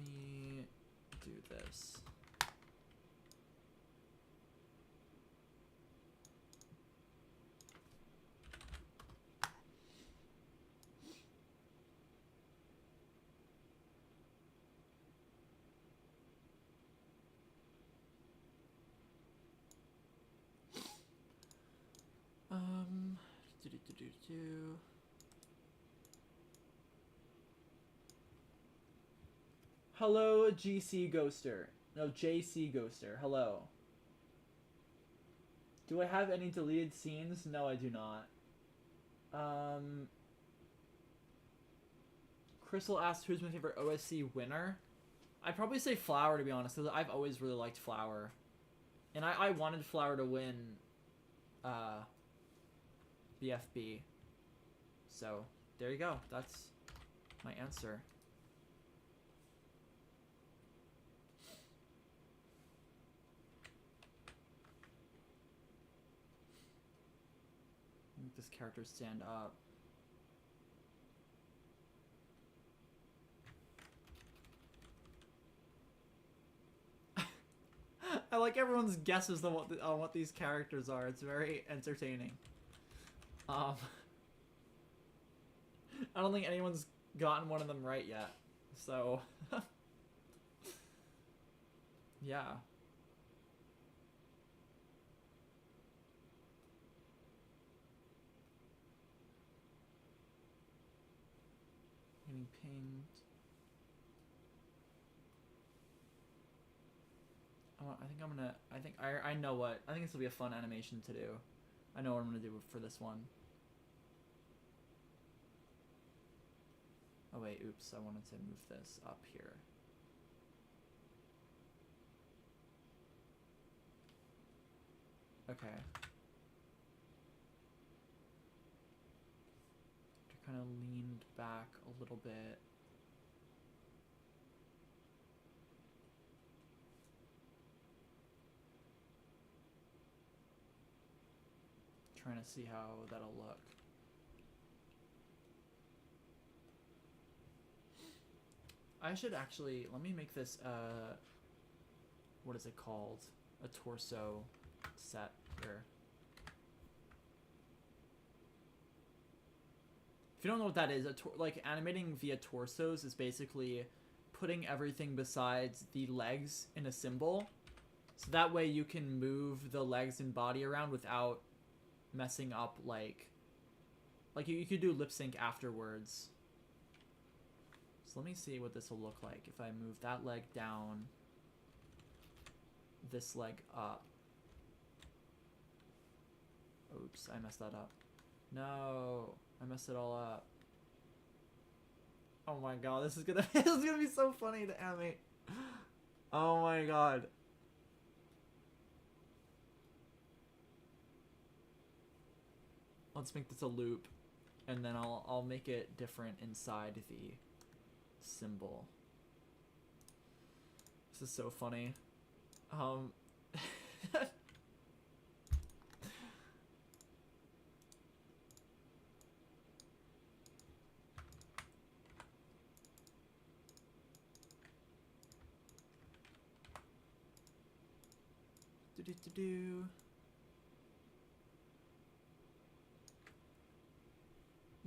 me do this. Hello, GC Ghoster. No, JC Ghoster. Hello. Do I have any deleted scenes? No, I do not. Crystal asked who's my favorite OSC winner. I'd probably say Flower, to be honest, because I've always really liked Flower. And I wanted Flower to win BFB. So, there you go. That's my answer. Make this character stand up. I like everyone's guesses on what these characters are. It's very entertaining. I don't think anyone's gotten one of them right yet. So, yeah. Getting pinged. I know what. I think this will be a fun animation to do. I know what I'm gonna do for this one. Oh wait, oops, I wanted to move this up here. Okay. Kind of leaned back a little bit. Trying to see how that'll look. I should actually, let me make this, what is it called? A torso set here. If you don't know what that is, like animating via torsos is basically putting everything besides the legs in a symbol. So that way you can move the legs and body around without messing up, like you could do lip sync afterwards. So let me see what this will look like if I move that leg down, this leg up. Oops, I messed that up. No, I messed it all up. Oh my god, this is gonna this is gonna be so funny to animate. Oh my god. Let's make this a loop, and then I'll make it different inside the symbol. This is so funny.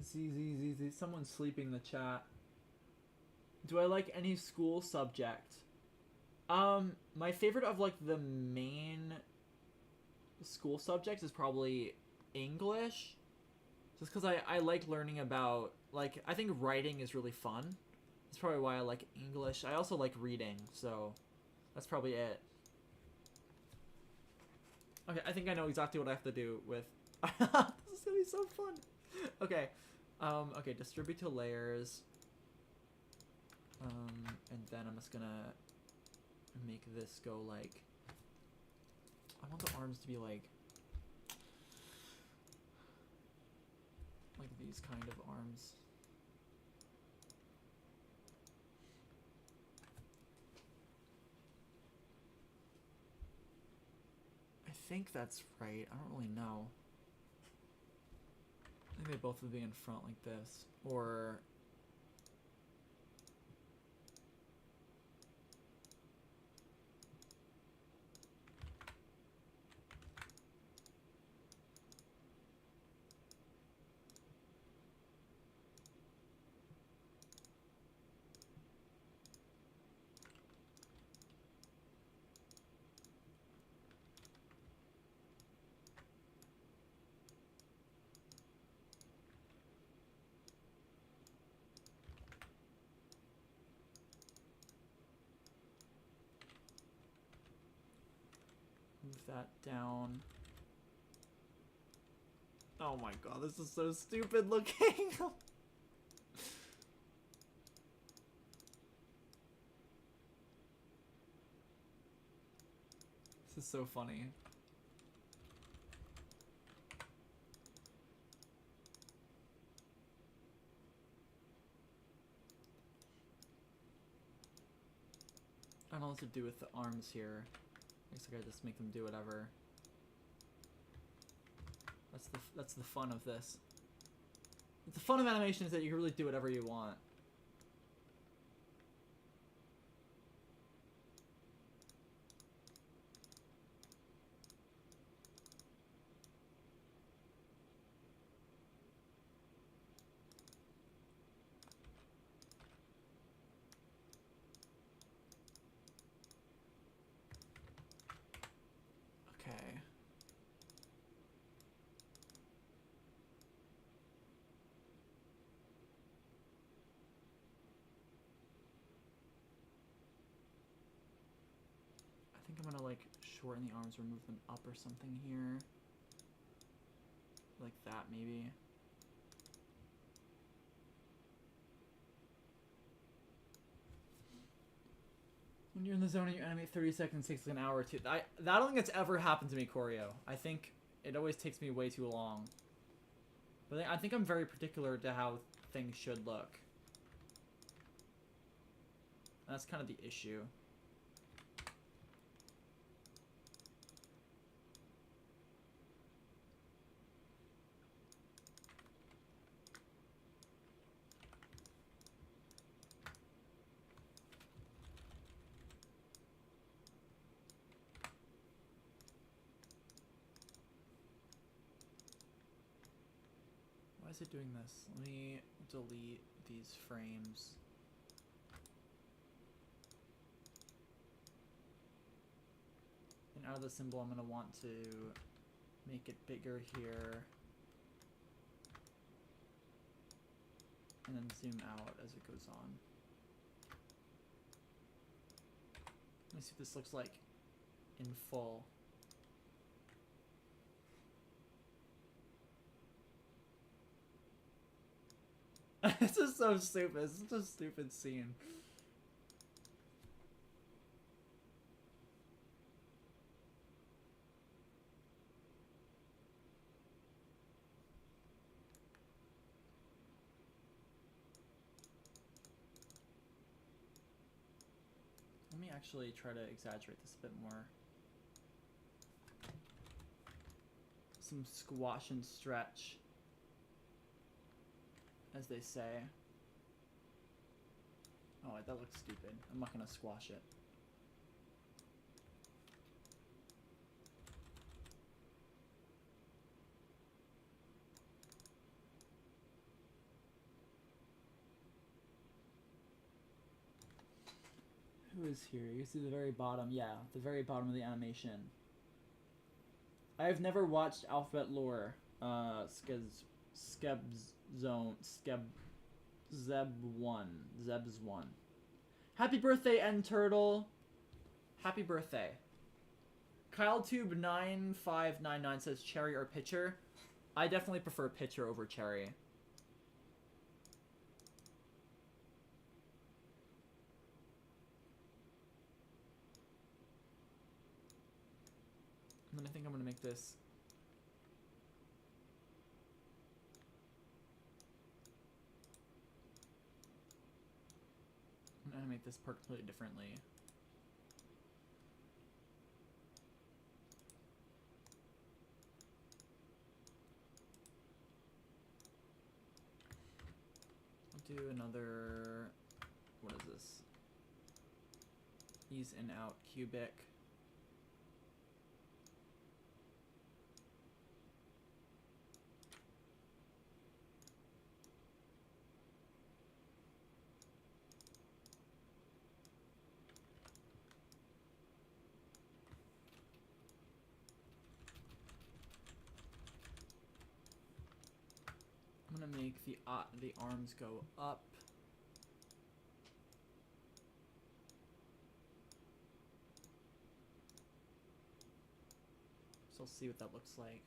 Z. Someone's sleeping in the chat. Do I like any school subject? My favorite of like the main school subjects is probably English. Just because I like learning about, like, I think writing is really fun. That's probably why I like English. I also like reading, so that's probably it. Okay, I think I know exactly what I have to do with... This is gonna be so fun! Okay, okay, distribute to layers. And then I'm just gonna make this go like... I want the arms to be like these kind of arms. I think that's right. I don't really know. I think they both would be in front like this. Or... Move that down. Oh my god, this is so stupid looking. This is so funny. I don't know what to do with the arms here. I guess I gotta just make them do whatever. That's the fun of this. The fun of animation is that you can really do whatever you want. Okay. I think I'm gonna like shorten the arms or move them up or something here. Like that maybe. When you're in the zone and you animate 30 seconds, takes like an hour or two. I don't think that's ever happened to me, Choreo. I think it always takes me way too long. But I think I'm very particular to how things should look. And that's kind of the issue. Why is it doing this? Let me delete these frames. And out of the symbol, I'm going to want to make it bigger here. And then zoom out as it goes on. Let me see what this looks like in full. This is so stupid. It's such a stupid scene. Let me actually try to exaggerate this a bit more. Some squash and stretch, as they say. Oh, that looks stupid. I'm not gonna squash it. Who is here? You see the very bottom. Yeah, the very bottom of the animation. I have never watched Alphabet Lore. Zeb's one. Happy birthday, N Turtle. Happy birthday. KyleTube9599 says cherry or pitcher. I definitely prefer pitcher over cherry. And then I think I'm gonna make this. I'm gonna animate this part completely differently. I'll do another. What is this? Ease in out cubic. I'm gonna make the arms go up. So I'll see what that looks like.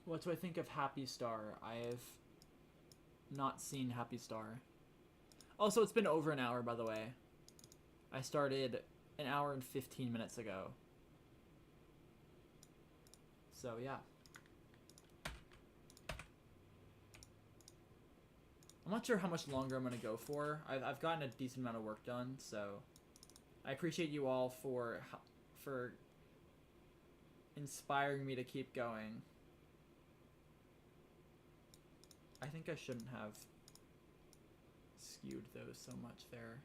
What do I think of Happy Star? I've not seen Happy Star. Oh, so it's been over an hour, by the way. I started an hour and 15 minutes ago. So, yeah. I'm not sure how much longer I'm going to go for. I've gotten a decent amount of work done, so I appreciate you all for inspiring me to keep going. I think I shouldn't have skewed those so much there.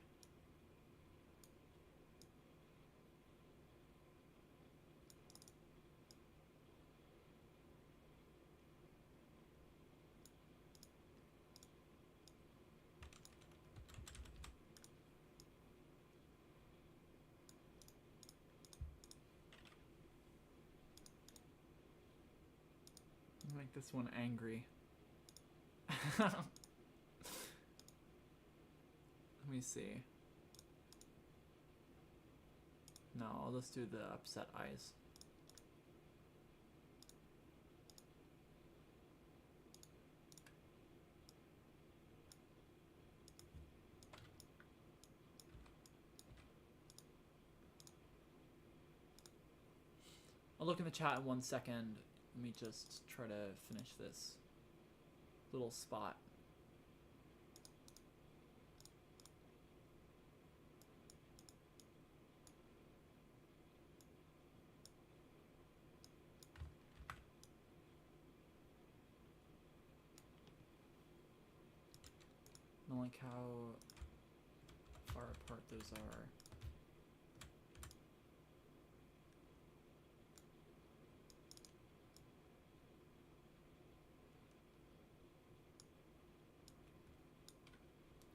I'll make this one angry. Let me see. No, I'll just do the upset eyes. I'll look in the chat in 1 second. Let me just try to finish this little spot. I don't like how far apart those are.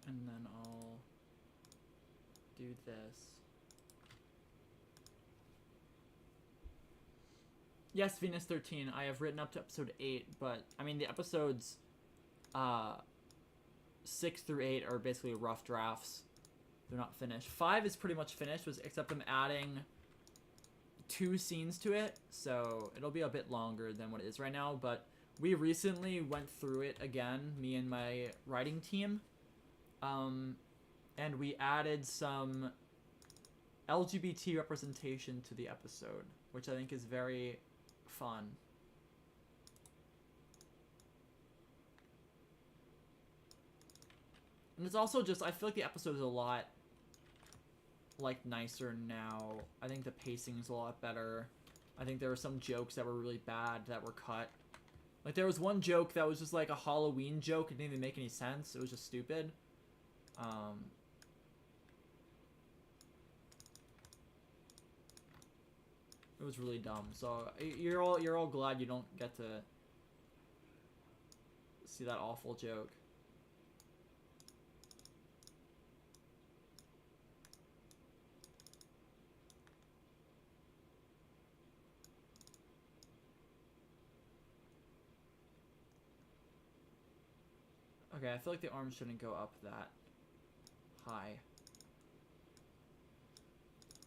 And then I'll do this. Yes, Venus 13. I have written up to episode 8, but I mean the episodes 6 through 8 are basically rough drafts. They're not finished. 5 is pretty much finished, except I'm adding 2 scenes to it, so it'll be a bit longer than what it is right now, but we recently went through it again, me and my writing team, and we added some LGBT representation to the episode, which I think is very fun. And it's also just, I feel like the episode is a lot, like, nicer now. I think the pacing is a lot better. I think there were some jokes that were really bad that were cut. Like, there was one joke that was just, like, a Halloween joke. It didn't even make any sense. It was just stupid. It was really dumb. So, you're all glad you don't get to see that awful joke. Okay, I feel like the arms shouldn't go up that high.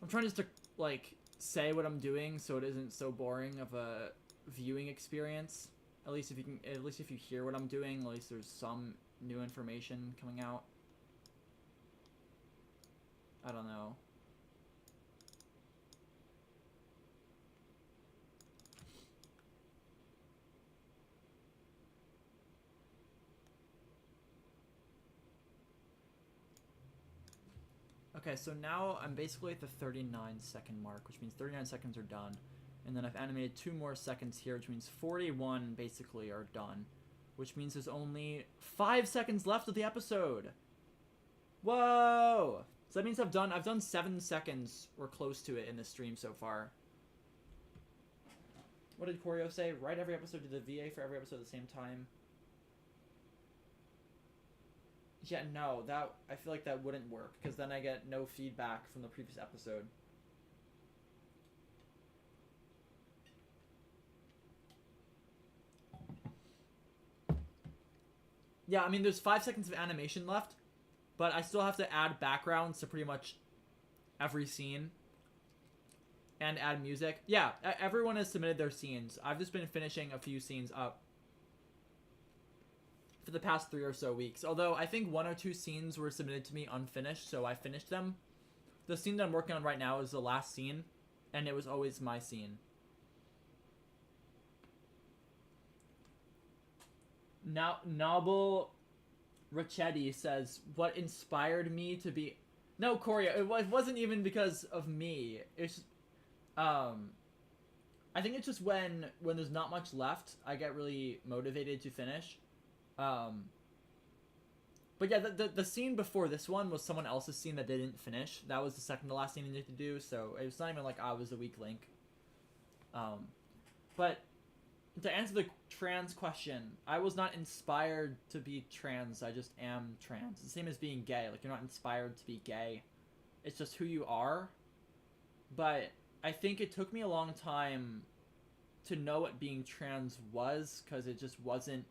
I'm trying just to, like, say what I'm doing so it isn't so boring of a viewing experience. At least if you hear what I'm doing, at least there's some new information coming out. I don't know. Okay, so now I'm basically at the 39-second mark, which means 39 seconds are done. And then I've animated 2 more seconds here, which means 41 basically are done. Which means there's only 5 seconds left of the episode. Whoa! So that means I've done 7 seconds or close to it in the stream so far. What did Choreo say? Write every episode to the VA for every episode at the same time. Yeah, no, I feel like that wouldn't work, because then I get no feedback from the previous episode. Yeah, I mean, there's 5 seconds of animation left, but I still have to add backgrounds to pretty much every scene and add music. Yeah, everyone has submitted their scenes. I've just been finishing a few scenes up for the past 3 or so weeks. Although I think 1 or 2 scenes were submitted to me unfinished, so I finished them. The scene that I'm working on right now is the last scene, and it was always my scene. Now, Noble Ricchetti says, what inspired me to be... No, Corey, it wasn't even because of me. It's... I think it's just when there's not much left, I get really motivated to finish. But yeah, the scene before this one was someone else's scene that they didn't finish. That was the second to last scene they needed to do, so it was not even like I was a weak link. But to answer the trans question, I was not inspired to be trans, I just am trans. It's the same as being gay. Like, you're not inspired to be gay. It's just who you are. But I think it took me a long time to know what being trans was, because it just wasn't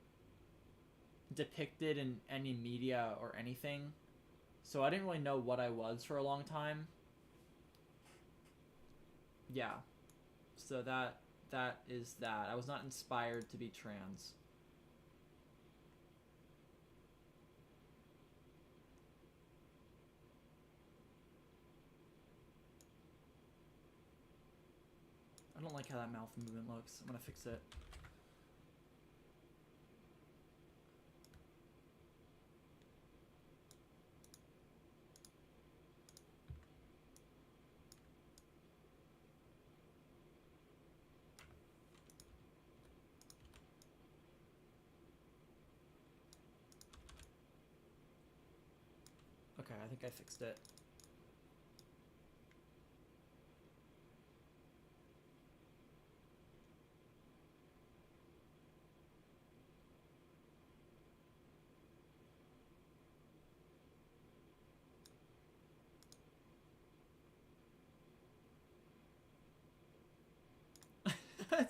depicted in any media or anything. So I didn't really know what I was for a long time. Yeah. So that is that. I was not inspired to be trans. I don't like how that mouth movement looks. I'm gonna fix it. Okay, I think I fixed it.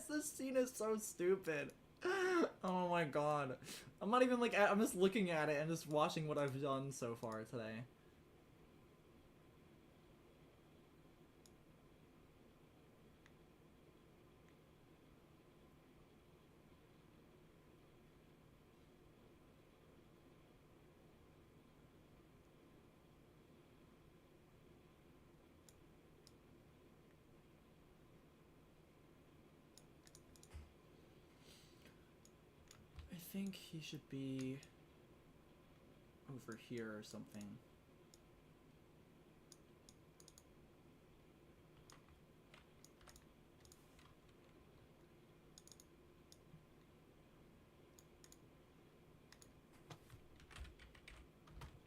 This scene is so stupid. Oh my god. I'm not even like, I'm just looking at it and just watching what I've done so far today. I think he should be over here or something.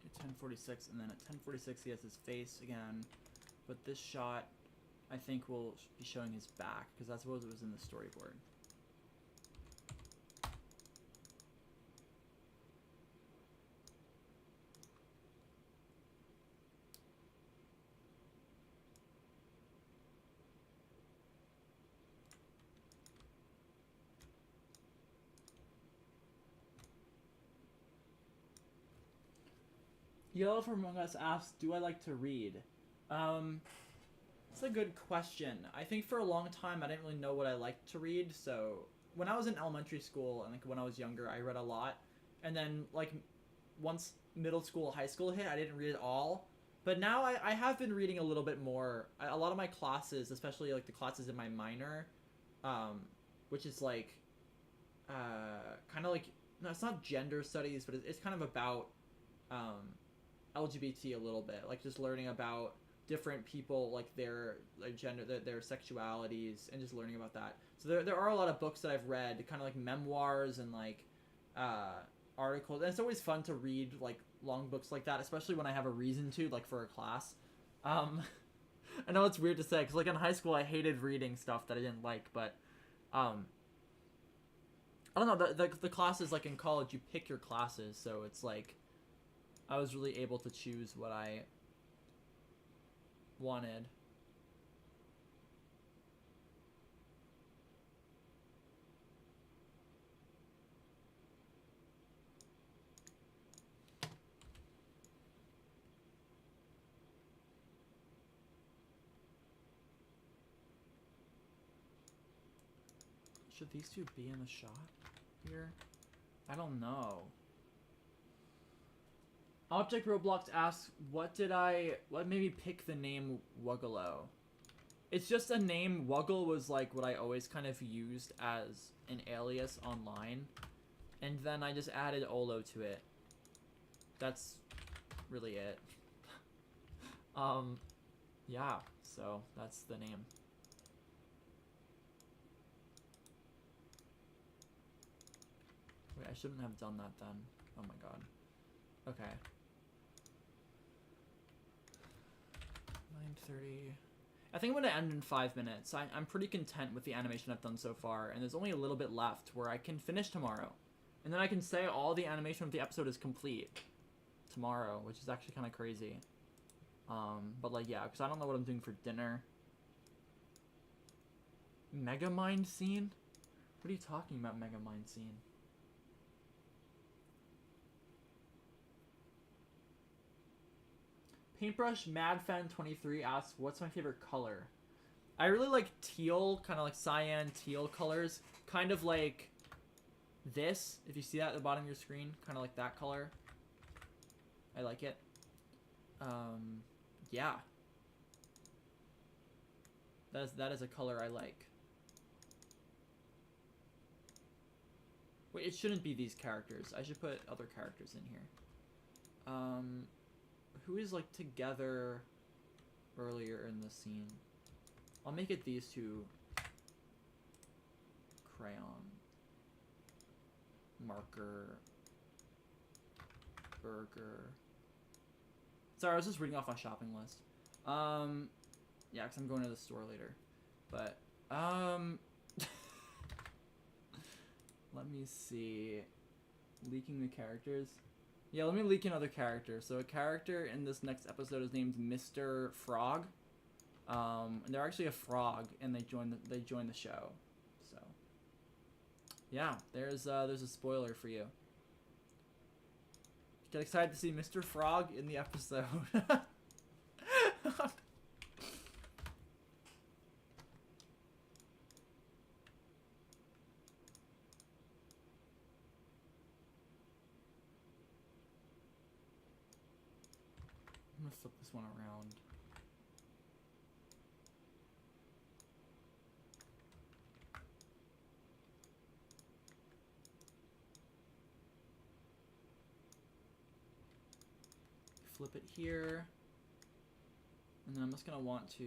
At 10:46, and then at 10:46 he has his face again. But this shot, I think, will be showing his back, because that's what was in the storyboard. Yellow from Among Us asks, do I like to read? It's a good question. I think for a long time I didn't really know what I liked to read, so when I was in elementary school and like when I was younger, I read a lot. And then like once middle school, high school hit, I didn't read at all. But now I have been reading a little bit more. A lot of my classes, especially like the classes in my minor, which is like kind of like, no, it's not gender studies, but it's kind of about LGBT a little bit, like just learning about different people, like their gender, their sexualities, and just learning about that. So there are a lot of books that I've read, kind of like memoirs and like articles, and it's always fun to read like long books like that, especially when I have a reason to, like for a class. I know it's weird to say, because like in high school I hated reading stuff that I didn't like, but I don't know, the classes, like in college you pick your classes, so it's like I was really able to choose what I wanted. Should these two be in the shot here? I don't know. Object Roblox asks, what made me pick the name Wuggalo? It's just a name. Wuggle was like what I always kind of used as an alias online. And then I just added OLO to it. That's really it. Yeah, so that's the name. Wait, I shouldn't have done that then. Oh my god. Okay. 9:30. I think I'm going to end in 5 minutes. I'm pretty content with the animation I've done so far, and there's only a little bit left where I can finish tomorrow. And then I can say all the animation of the episode is complete tomorrow, which is actually kind of crazy. But like, yeah, because I don't know what I'm doing for dinner. Megamind scene? What are you talking about, Megamind scene? Paintbrush MadFan23 asks, what's my favorite color? I really like teal, kind of like cyan teal colors. Kind of like this, if you see that at the bottom of your screen. Kind of like that color. I like it. Yeah. That is a color I like. Wait, it shouldn't be these characters. I should put other characters in here. Who is like together earlier in the scene? I'll make it these two. Crayon. Marker. Burger. Sorry, I was just reading off my shopping list. Yeah, because I'm going to the store later. But, let me see. Leaking the characters. Yeah, let me leak another character. So a character in this next episode is named Mr. Frog. And they're actually a frog, and they join the show. So, yeah, there's a spoiler for you. Get excited to see Mr. Frog in the episode. I'm gonna flip this one around. Flip it here. And then I'm just gonna want to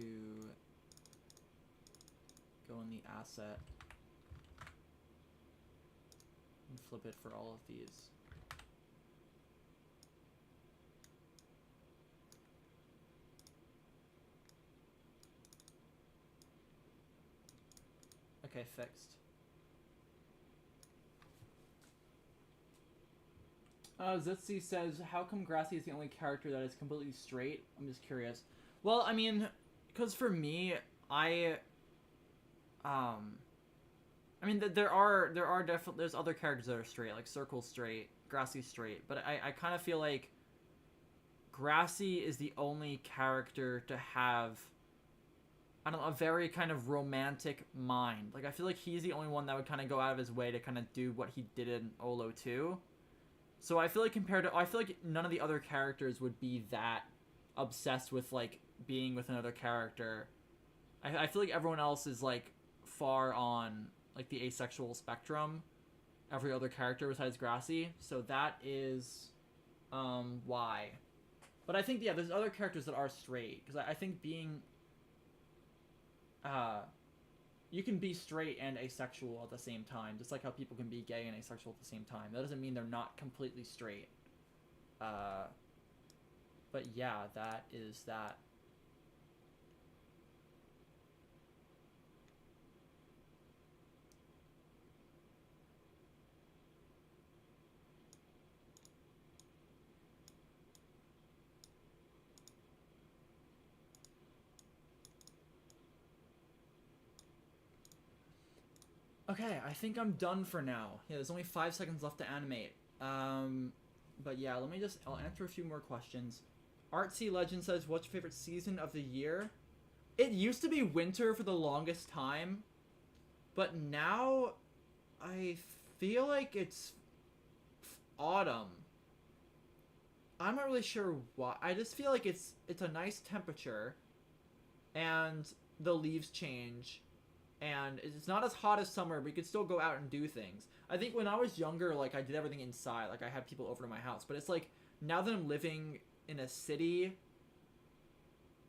go in the asset and flip it for all of these. Okay, fixed. Zitzi says, how come Grassy is the only character that is completely straight? I'm just curious. Well, I mean, because for me, I mean, there's other characters that are straight, like Circle straight, Grassy straight, but I kind of feel like Grassy is the only character to have, I don't know, a very kind of romantic mind. Like, I feel like he's the only one that would kind of go out of his way to kind of do what he did in OLO4. So I feel like I feel like none of the other characters would be that obsessed with, like, being with another character. I feel like everyone else is, like, far on, like, the asexual spectrum. Every other character besides Grassy. So that is, why. But I think, yeah, there's other characters that are straight. Because I think being, you can be straight and asexual at the same time, just like how people can be gay and asexual at the same time. That doesn't mean they're not completely straight. But yeah, that is that. Okay, I think I'm done for now. Yeah, there's only 5 seconds left to animate. But yeah, I'll answer a few more questions. Artsy Legend says, what's your favorite season of the year? It used to be winter for the longest time, but now I feel like it's autumn. I'm not really sure why. I just feel like it's a nice temperature, and the leaves change, and it's not as hot as summer, but you can still go out and do things. I think when I was younger, like, I did everything inside. Like, I had people over to my house. But it's like, now that I'm living in a city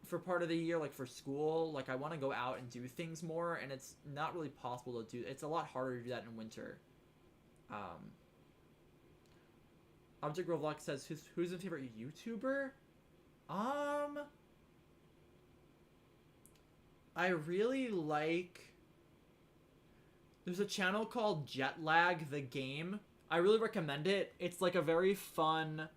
for part of the year, like, for school, like, I want to go out and do things more, and it's not really possible to do. It's a lot harder to do that in winter. Object Roblox says, who's your favorite YouTuber? I really like... There's a channel called Jetlag the Game. I really recommend it. It's like a very fun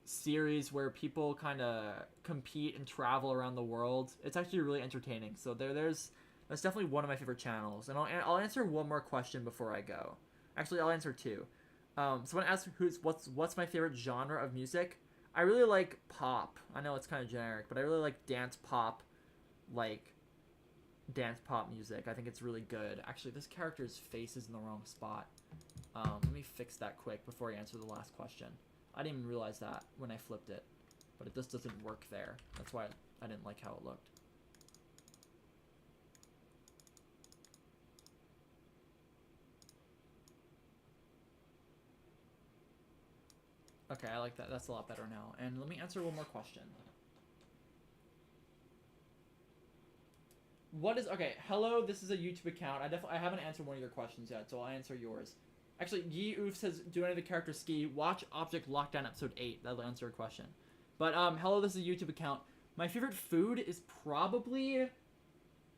series where people kind of compete and travel around the world. It's actually really entertaining. So that's definitely one of my favorite channels. And I'll answer one more question before I go. Actually, I'll answer two. Someone asked what's my favorite genre of music. I really like pop. I know it's kind of generic, but I really like dance pop, like dance pop music. I think it's really good. Actually, this character's face is in the wrong spot. Let me fix that quick before I answer the last question. I didn't even realize that when I flipped it, but it just doesn't work there. That's why I didn't like how it looked. Okay, I like that. That's a lot better now. And let me answer one more question. What is... Okay, hello, this is a YouTube account. I haven't answered one of your questions yet, so I'll answer yours. Actually, Yi Oof says, do any of the characters ski? Watch Object Lockdown Episode 8. That'll answer a question. But, hello, this is a YouTube account. My favorite food is probably...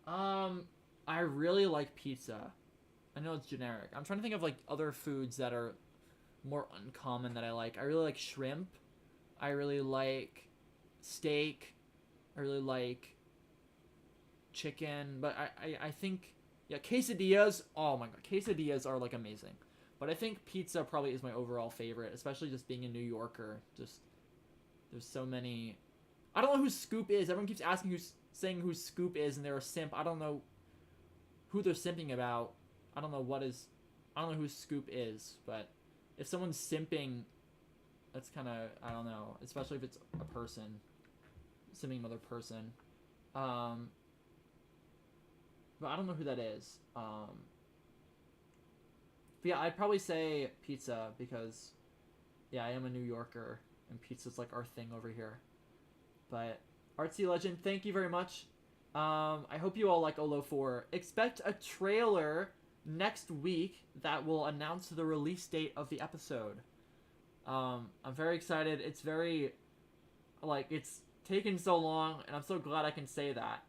I really like pizza. I know it's generic. I'm trying to think of, like, other foods that are more uncommon that I like. I really like shrimp. I really like steak. I really like chicken. But I think... Yeah, quesadillas. Oh my god, quesadillas are, like, amazing. But I think pizza probably is my overall favorite, especially just being a New Yorker. Just, there's so many... I don't know who Scoop is. Everyone keeps asking saying who Scoop is, and they're a simp. I don't know who they're simping about. I don't know who Scoop is, but if someone's simping, that's kind of, I don't know, especially if it's a person, simping another person. But I don't know who that is. But yeah, I'd probably say pizza because, yeah, I am a New Yorker, and pizza's like our thing over here. But Artsy Legend, thank you very much. I hope you all like OLO4. Expect a trailer next week that will announce the release date of the episode. I'm very excited. It's very, like, it's taken so long, and I'm so glad I can say that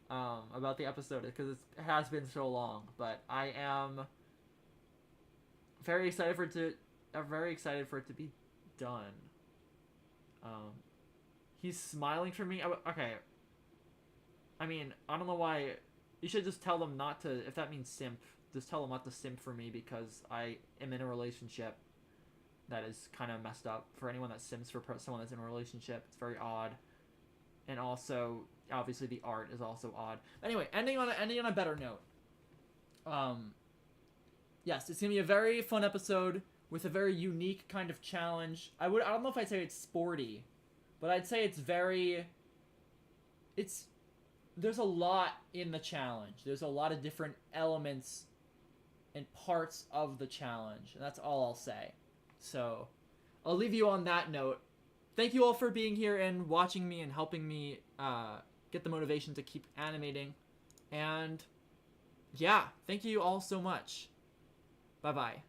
about the episode because it has been so long. But I am very excited for it to be done. He's smiling for me. Okay. I mean, I don't know why. You should just tell them not to. If that means simp, just tell them not to simp for me because I am in a relationship that is kind of messed up. For anyone that simps for someone that's in a relationship, it's very odd. And also, obviously, the art is also odd. Anyway, ending on a better note. Yes, it's gonna be a very fun episode with a very unique kind of challenge. I don't know if I'd say it's sporty, but I'd say it's very... There's a lot in the challenge. There's a lot of different elements and parts of the challenge. And that's all I'll say. So, I'll leave you on that note. Thank you all for being here and watching me and helping me get the motivation to keep animating. And, yeah, thank you all so much. Bye-bye.